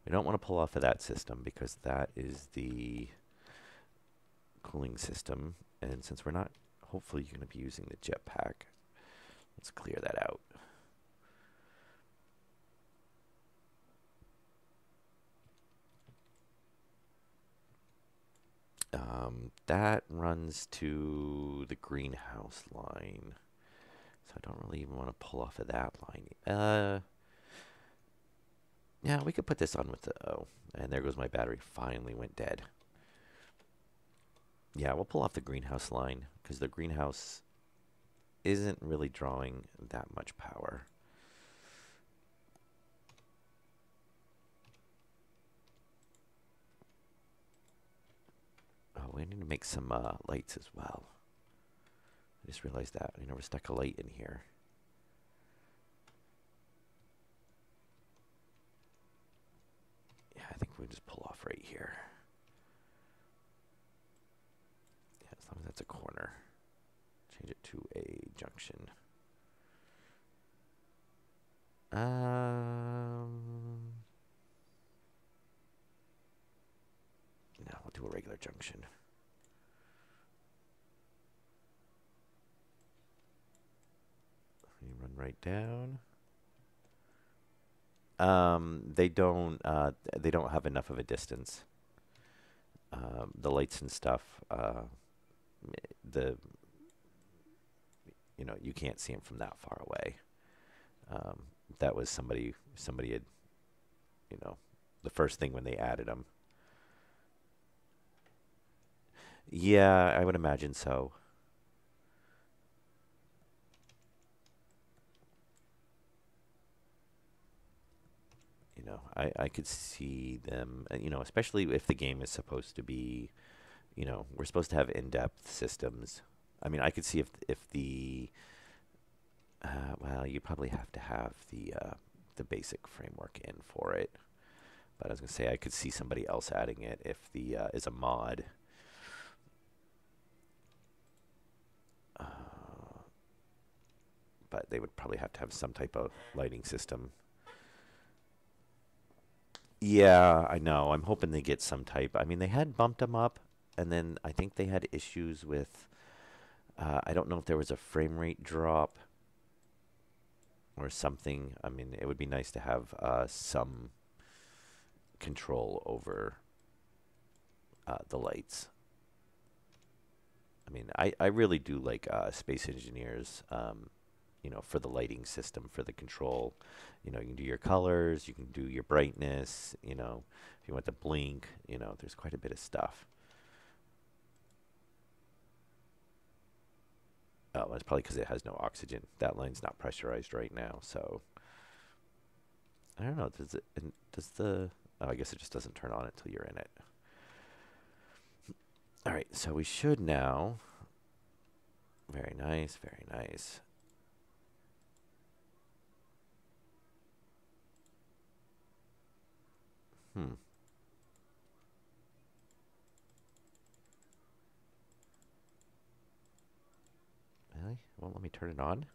We don't want to pull off of that system because that is the cooling system. And since we're not, hopefully you're going to be using the jetpack, let's clear that out. That runs to the greenhouse line. So I don't really even want to pull off of that line. Yeah, we could put this on with the, oh, and there goes my battery. Finally went dead. Yeah, we'll pull off the greenhouse line because the greenhouse isn't really drawing that much power. Oh, we need to make some lights as well. I just realized that. I never stuck a light in here. Yeah, I think we just pull off right here. Yeah, as long as that's a corner. Change it to a junction. No, we'll do a regular junction. You run right down. They don't have enough of a distance. The lights and stuff, the you know, you can't see them from that far away. That was somebody had, you know, the first thing when they added them. Yeah, I would imagine so. You know, I could see them, you know, especially if the game is supposed to be, you know, we're supposed to have in-depth systems. I mean, I could see if the, well, you probably have to have the basic framework in for it. But I was gonna say I could see somebody else adding it if the is a mod. But they would probably have to have some type of lighting system. Yeah, I know. I'm hoping they get some type. I mean, they had bumped them up, and then I think they had issues with. I don't know if there was a frame rate drop or something. I mean, it would be nice to have some control over the lights. I mean, I really do like Space Engineers, you know, for the lighting system, for the control. You know, you can do your colors, you can do your brightness, you know, if you want to blink, you know, there's quite a bit of stuff. Oh, it's probably because it has no oxygen. That line's not pressurized right now, so I don't know. Does the? Oh, I guess it just doesn't turn on until you're in it. All right, so we should now. Very nice, very nice. Hmm. Really? Won't let me turn it on?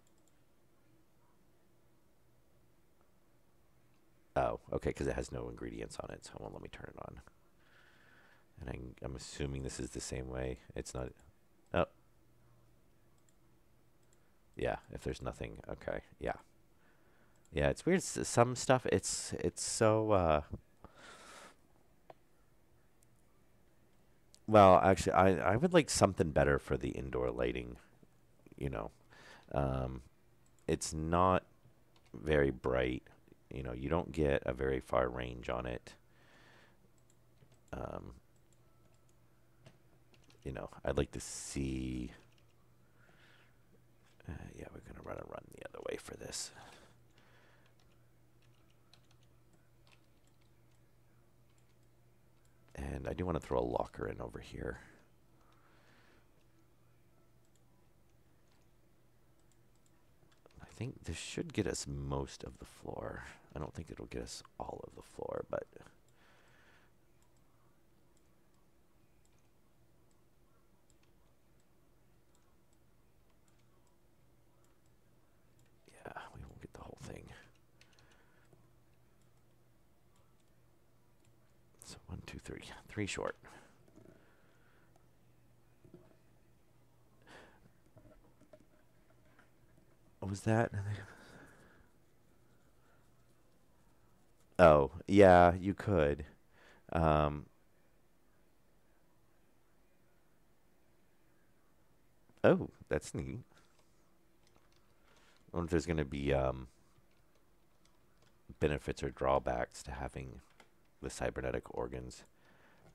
Oh, okay, because it has no ingredients on it, so it won't let me turn it on. And I'm assuming this is the same way. It's not. Oh, yeah. If there's nothing, okay, yeah. Yeah, it's weird. Some stuff, it's so well, actually, I would like something better for the indoor lighting, you know. Um, it's not very bright. You know, you don't get a very far range on it. Um, you know, I'd like to see. Yeah, we're gonna run the other way for this. And I do want to throw a locker in over here. I think this should get us most of the floor. I don't think it'll get us all of the floor, but yeah, we won't get the whole thing. So 1, 2, 3, 3 short. What was that? Oh, yeah, you could. Um, oh, that's neat. I wonder if there's going to be benefits or drawbacks to having the cybernetic organs.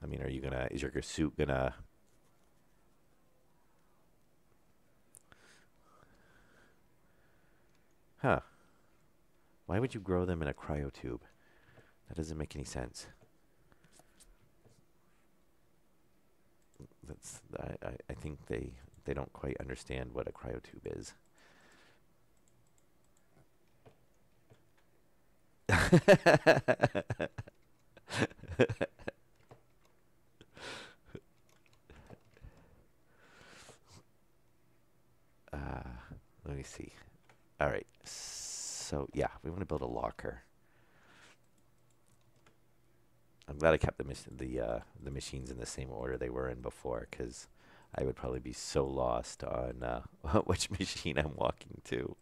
I mean, is your suit gonna, huh? Why would you grow them in a cryotube? That doesn't make any sense. I think they don't quite understand what a cryotube is. uh, Let me see. All right. So yeah, we want to build a locker. I'm glad I kept the machines in the same order they were in before, because I would probably be so lost on which machine I'm walking to.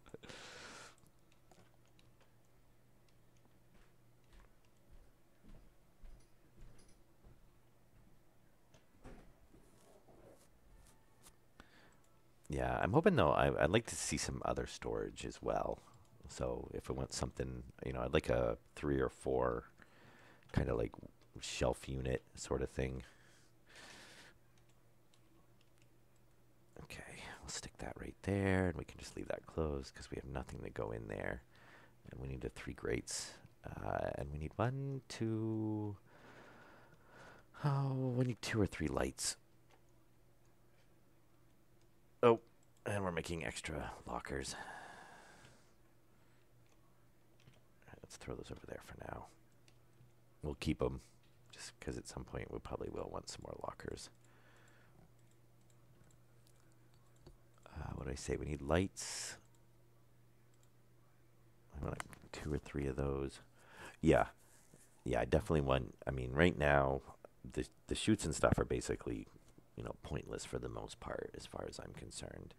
Yeah, I'm hoping though. I'd like to see some other storage as well. So if I want something, I'd like a 3 or 4 kind of like shelf unit sort of thing. Okay, we'll stick that right there, and we can just leave that closed because we have nothing to go in there. And we need the 3 grates, and we need 1, 2. Oh, we need 2 or 3 lights. Oh, and we're making extra lockers. Let's throw those over there for now. We'll keep them just because at some point we probably will want some more lockers. What did I say? We need lights. I want 2 or 3 of those. Yeah, yeah, I definitely want. I mean, right now, the shoots and stuff are basically, pointless for the most part, as far as I'm concerned.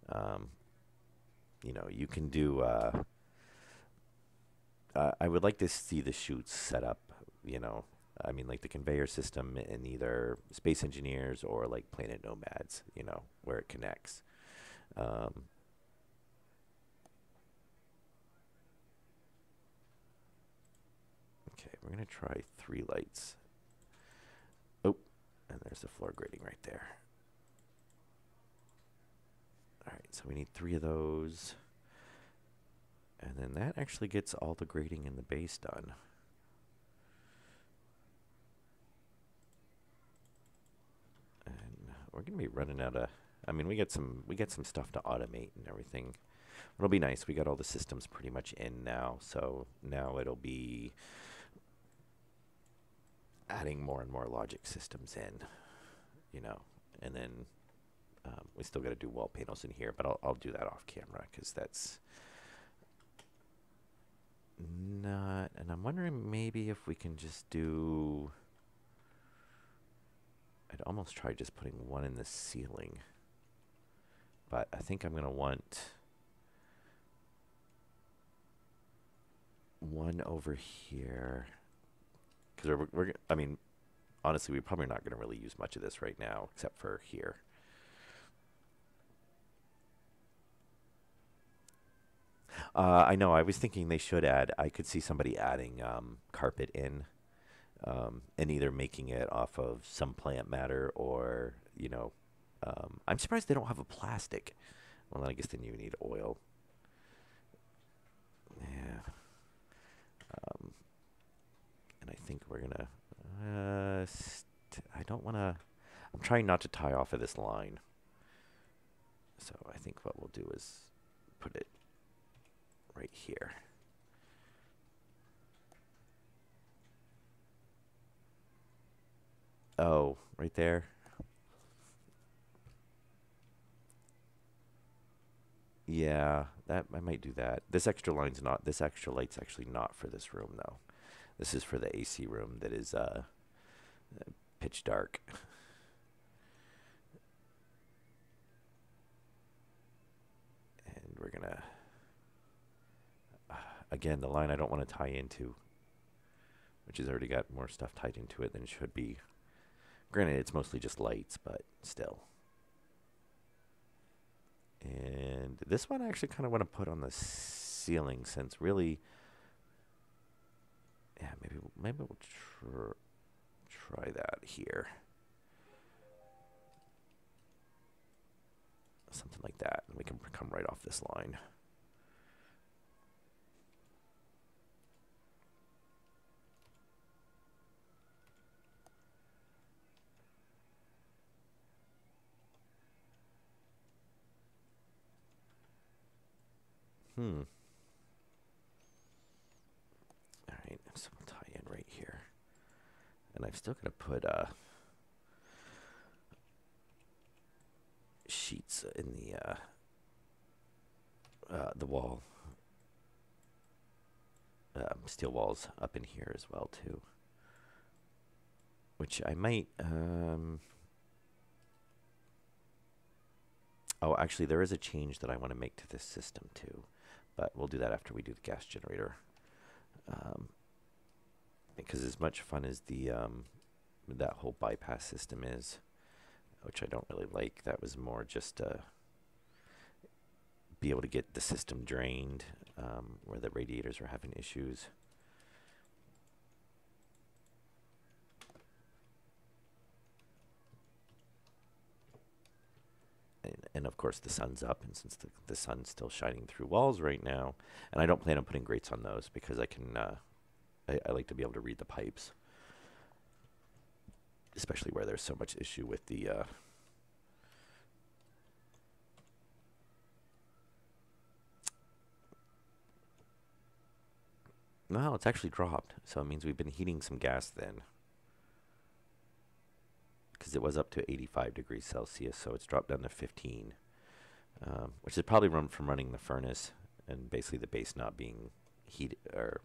Um, you can do. I would like to see the chutes set up. You know, I mean, like the conveyor system in either Space Engineers or like Planet Nomads. Where it connects. Um, okay, we're gonna try 3 lights. Oh, and there's the floor grading right there. All right, so we need 3 of those. And then that actually gets all the grading in the base done. And we're gonna be running out of. I mean, we get some stuff to automate and everything. It'll be nice. We got all the systems pretty much in now, so now it'll be adding more and more logic systems in, and then we still got to do wall panels in here, but I'll do that off camera because that's not. And I'm wondering maybe if we can just do. I'd almost try just putting 1 in the ceiling, but I think I'm gonna want. one over here. Because I mean, honestly, we're probably not going to really use much of this right now, except for here. I know, I was thinking they should add, I could see somebody adding carpet in, and either making it off of some plant matter or, I'm surprised they don't have a plastic. Well, then I guess then you need oil. Yeah. And I think we're gonna, I don't want to, I'm trying not to tie off of this line. So I think what we'll do is put it right here. Oh, right there. Yeah, that I might do that. This extra line's not, this extra light's actually not for this room though. This is for the AC room that is pitch dark. And we're gonna, again, the line I don't want to tie into, which has already got more stuff tied into it than it should be. Granted, it's mostly just lights, but still. And this one I actually kind of want to put on the ceiling since really, yeah, maybe we'll try that here. Something like that, and we can come right off this line. All right, so we'll tie in right here. And I'm still going to put sheets in the wall. Steel walls up in here as well, too. Which I might... oh, actually, there is a change that I want to make to this system, too. But we'll do that after we do the gas generator. Because as much fun as the that whole bypass system is, which I don't really like, that was more just be able to get the system drained where the radiators are having issues. And of course the sun's up, and since the sun's still shining through walls right now, and I don't plan on putting grates on those because I can I like to be able to read the pipes, especially where there's so much issue with the no, it's actually dropped, so it means we've been heating some gas then, because it was up to 85 degrees Celsius, so it's dropped down to 15, which is probably from running the furnace and basically the base not being heated, or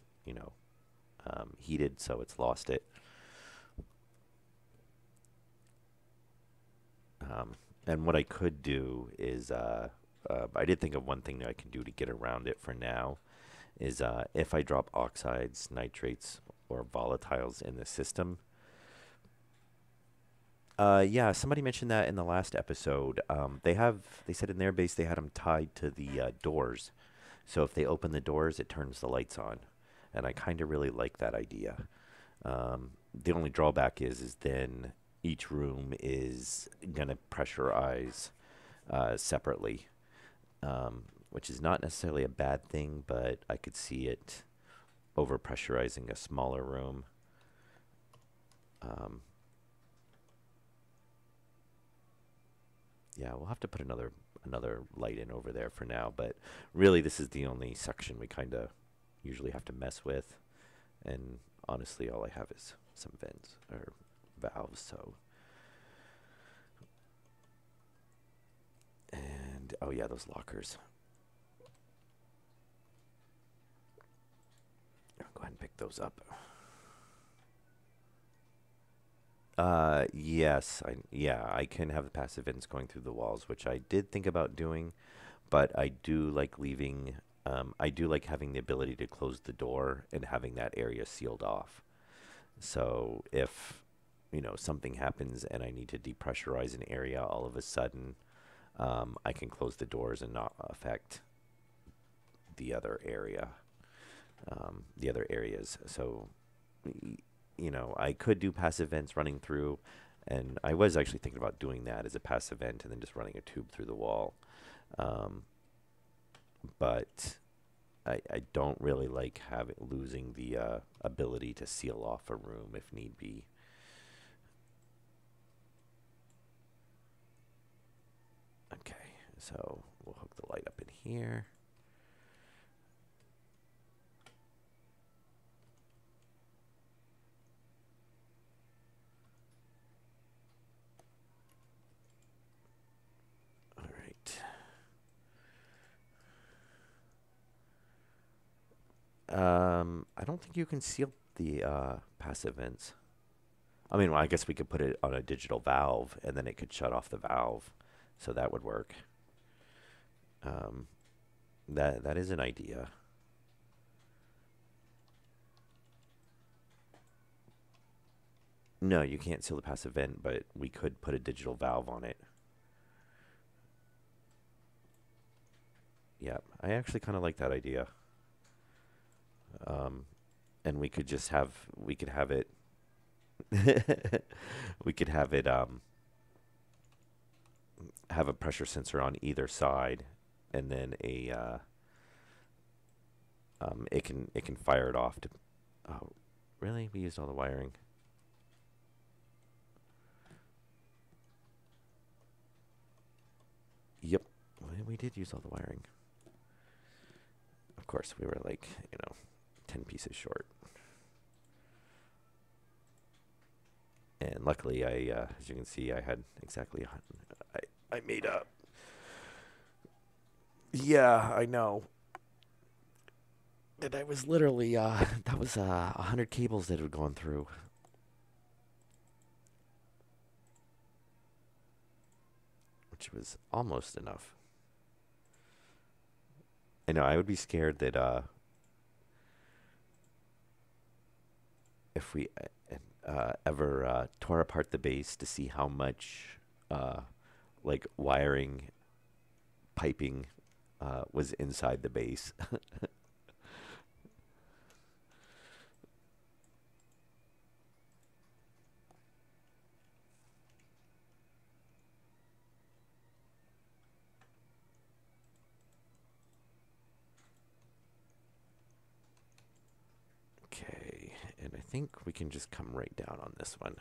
heated, so it's lost it. And what I could do is, I did think of one thing that I can do to get around it for now, is if I drop oxides, nitrates, or volatiles in the system. Yeah, somebody mentioned that in the last episode. They said in their base they had them tied to the doors. So if they open the doors, it turns the lights on. And I kind of really like that idea. The only drawback is then each room is going to pressurize separately, which is not necessarily a bad thing, but I could see it overpressurizing a smaller room. Yeah, we'll have to put another light in over there for now, but really this is the only section we kind of usually have to mess with, and honestly all I have is some vents or valves, so. And oh yeah, those lockers. I'll go ahead and pick those up. Yes, I can have the passive vents going through the walls, which I did think about doing, but I do like leaving I do like having the ability to close the door and having that area sealed off. So if, something happens and I need to depressurize an area all of a sudden, I can close the doors and not affect the other area, the other areas. So, I could do passive vents running through, and I was actually thinking about doing that as a passive vent and then just running a tube through the wall. Um, but I don't really like losing the ability to seal off a room if need be. Okay, so we'll hook the light up in here. All right. I don't think you can seal the passive vents. I mean, well, I guess we could put it on a digital valve and then it could shut off the valve, so that would work. Um, that is an idea. No, you can't seal the passive vent, but we could put a digital valve on it. Yeah, I actually kind of like that idea. Um, and we could have it, we could have it, have a pressure sensor on either side, and then it can fire it off to. Oh, really? We used all the wiring. Yep, we did use all the wiring. Of course, we were like 10 pieces short. And luckily, as you can see, I had exactly I made up. Yeah, I know. And I was literally that was 100 cables that had gone through, which was almost enough. I know I would be scared that if we ever tore apart the base to see how much like wiring piping was inside the base. Okay, and I think we can just come right down on this one.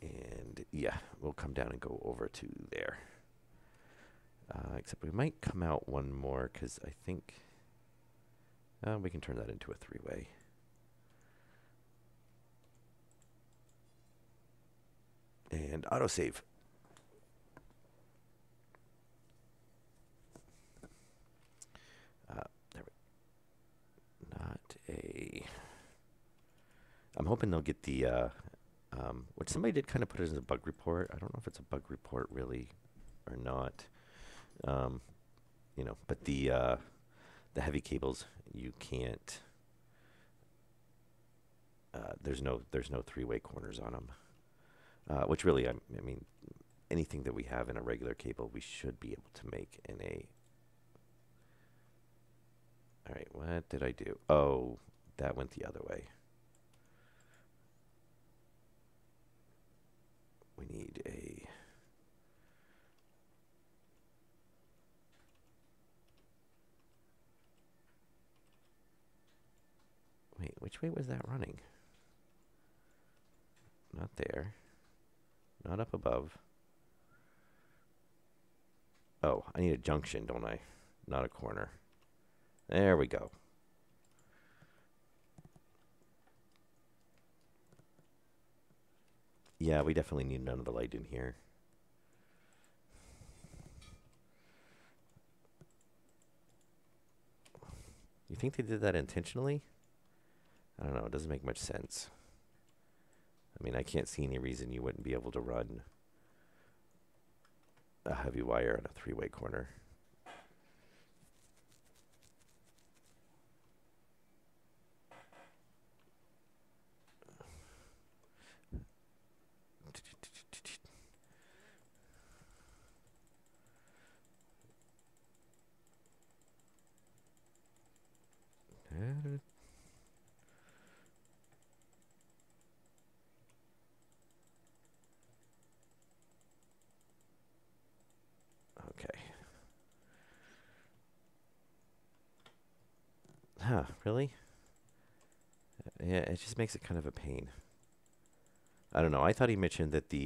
And yeah, we'll come down and go over to there. Except we might come out one more because I think we can turn that into a three-way. And autosave. There we not a. I'm hoping they'll get the which somebody did kind of put it as a bug report. I don't know if it's a bug report really or not. Um, but the heavy cables you can't. There's no three-way corners on them. Which really, I mean, anything that we have in a regular cable, we should be able to make in a. All right, what did I do? Oh, that went the other way. We need a. Wait, which way was that running? Not there. Not up above. Oh, I need a junction, don't I? Not a corner. There we go. Yeah, we definitely need none of the light in here. You think they did that intentionally? I don't know, it doesn't make much sense. I mean, I can't see any reason you wouldn't be able to run a heavy wire on a three-way corner. Okay. Huh, really? Yeah, it just makes it kind of a pain. I don't know. I thought he mentioned that they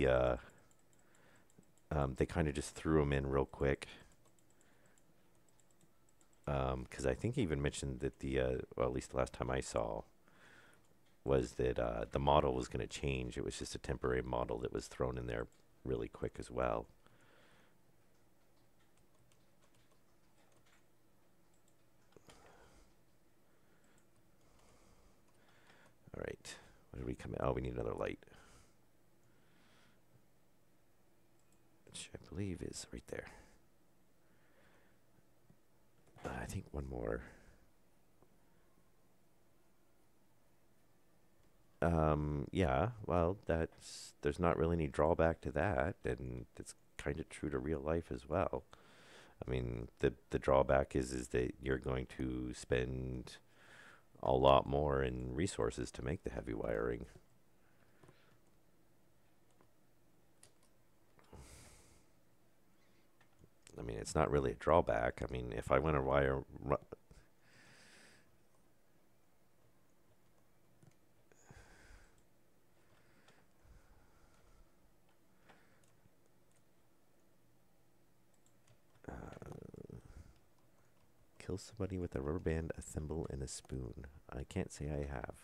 kind of just threw him in real quick. Because I think he even mentioned that well, at least the last time I saw, was that the model was going to change. It was just a temporary model that was thrown in there really quick as well. All right. What did we come in? Oh, we need another light. Which I believe is right there. I think one more. Yeah, well, there's not really any drawback to that, and it's kind of true to real life as well. I mean, the drawback is that you're going to spend a lot more in resources to make the heavy wiring. I mean, it's not really a drawback. I mean, if I want to wire, kill somebody with a rubber band, a thimble, and a spoon. I can't say I have.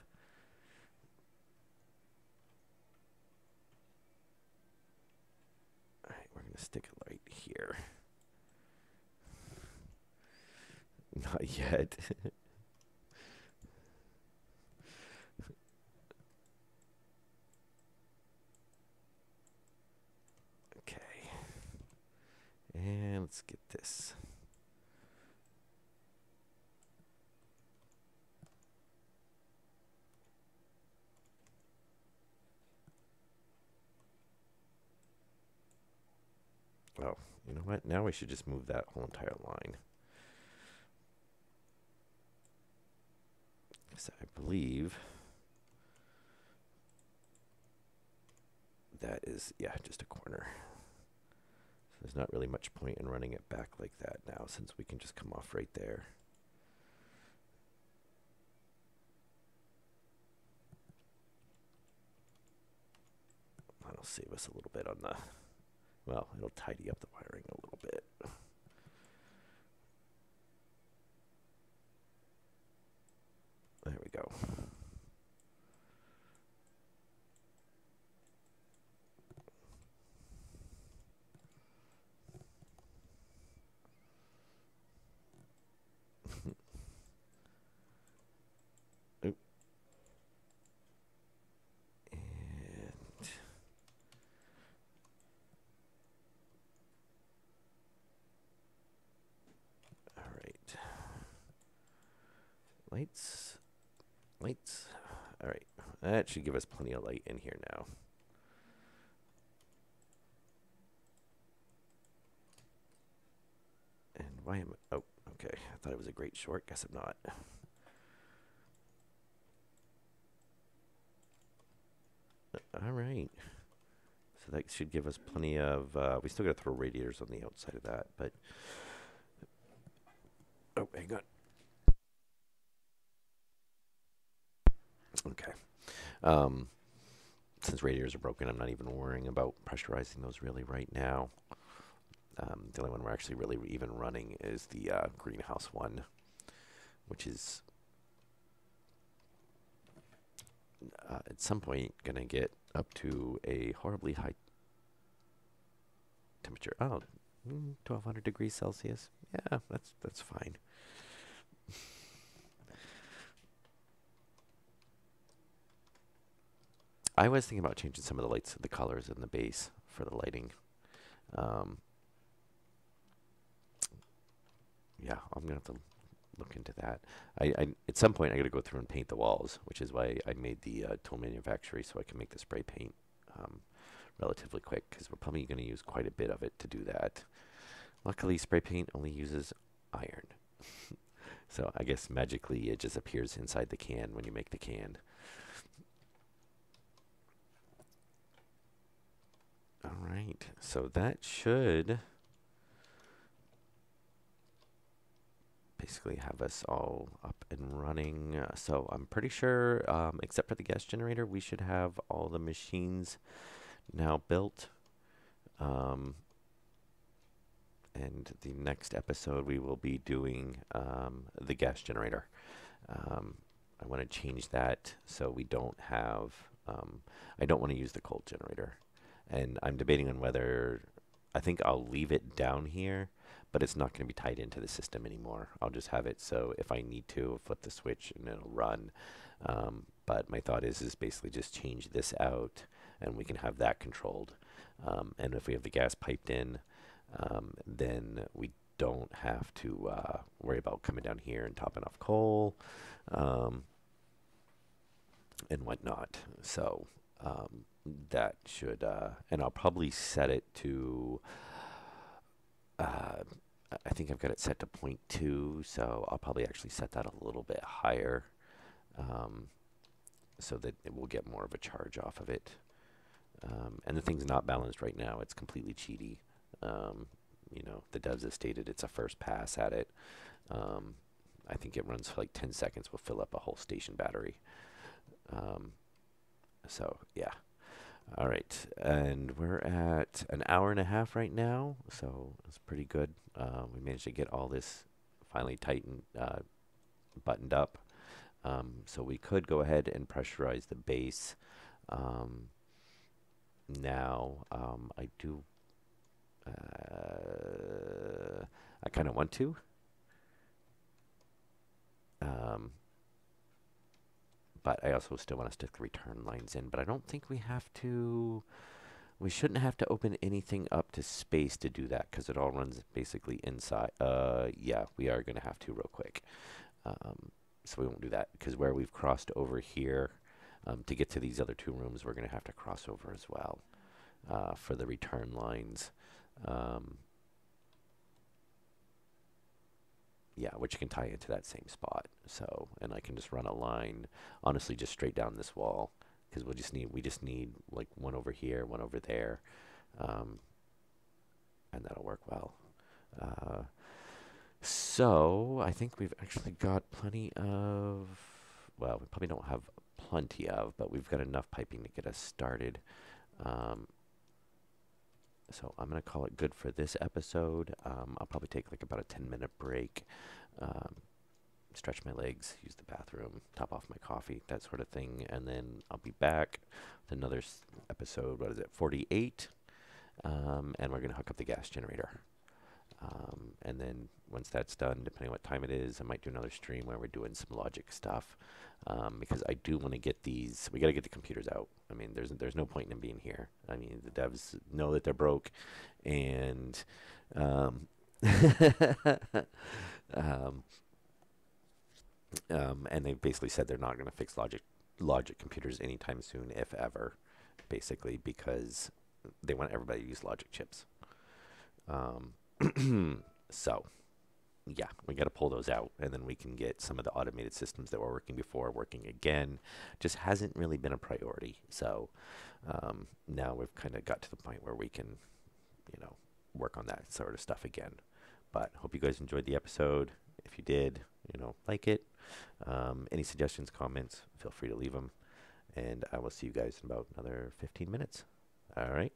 All right, we're gonna stick a light here. Not yet. Okay. And let's get this. Oh, you know what? Now we should just move that whole entire line. So I believe that is, yeah, just a corner. So there's not really much point in running it back like that now, since we can just come off right there. That'll save us a little bit on the, well, it'll tidy up the wiring a little bit. There we go. Oop. And all right. Lights. Lights. All right. That should give us plenty of light in here now. And why am I, oh, okay. I thought it was a great short. Guess I'm not. All right. So that should give us plenty of, we still got to throw radiators on the outside of that, but, oh, hang on. Okay. Since radiators are broken, I'm not even worrying about pressurizing those really right now. The only one we're actually really even running is the greenhouse one, which is at some point going to get up to a horribly high temperature. Oh, 1200 degrees Celsius. Yeah, that's fine. I was thinking about changing some of the lights, the colors in the base for the lighting. Um, yeah, I'm gonna have to look into that. I at some point I got to go through and paint the walls, which is why I made the tool manufacturer so I can make the spray paint um, relatively quick because we're probably going to use quite a bit of it to do that. Luckily, spray paint only uses iron, so I guess magically it just appears inside the can when you make the can. All right, so that should basically have us all up and running. So I'm pretty sure, except for the gas generator, we should have all the machines now built. Um, and the next episode, we will be doing the gas generator. Um, I want to change that so we don't have, I don't want to use the cold generator. And I'm debating on whether, I think I'll leave it down here, but it's not going to be tied into the system anymore. I'll just have it so if I need to, flip the switch and it'll run. But my thought is basically just change this out and we can have that controlled. And if we have the gas piped in, then we don't have to worry about coming down here and topping off coal and whatnot. So that should, and I'll probably set it to, I think I've got it set to 0.2, so I'll probably actually set that a little bit higher so that it will get more of a charge off of it. And the thing's not balanced right now. It's completely cheaty. You know, the devs have stated it's a first pass at it. I think it runs for like 10 seconds. We'll fill up a whole station battery. So, yeah. All right. And we're at an hour and a half right now. So, it's pretty good. We managed to get all this finally tightened, buttoned up. So, we could go ahead and pressurize the base. Now, I do I kind of want to. But I also still want to stick the return lines in. But I don't think we have to. We shouldn't have to open anything up to space to do that because it all runs basically inside. Yeah, we are going to have to real quick. So we won't do that because where we've crossed over here to get to these other two rooms, we're going to have to cross over as well for the return lines. Yeah, which can tie into that same spot. So, and I can just run a line, honestly, just straight down this wall, because we just need like one over here, one over there, and that'll work well. So I think we've actually got plenty of. Well, we probably don't have plenty of, but we've got enough piping to get us started. So I'm going to call it good for this episode. I'll probably take like about a 10-minute break, stretch my legs, use the bathroom, top off my coffee, that sort of thing. And then I'll be back with another episode, what is it, 48? And we're going to hook up the gas generator. And then once that's done, depending on what time it is, I might do another stream where we're doing some logic stuff. Because I do want to get these, we got to get the computers out. I mean, there's no point in them being here. I mean, the devs know that they're broke, and and they basically said they're not going to fix logic computers anytime soon, if ever, basically because they want everybody to use logic chips. So. Yeah, we got to pull those out, and then we can get some of the automated systems that were working before working again. Just hasn't really been a priority. So now we've kind of got to the point where we can, work on that sort of stuff again. But hope you guys enjoyed the episode. If you did, like it. Any suggestions, comments, feel free to leave them. And I will see you guys in about another 15 minutes. All right.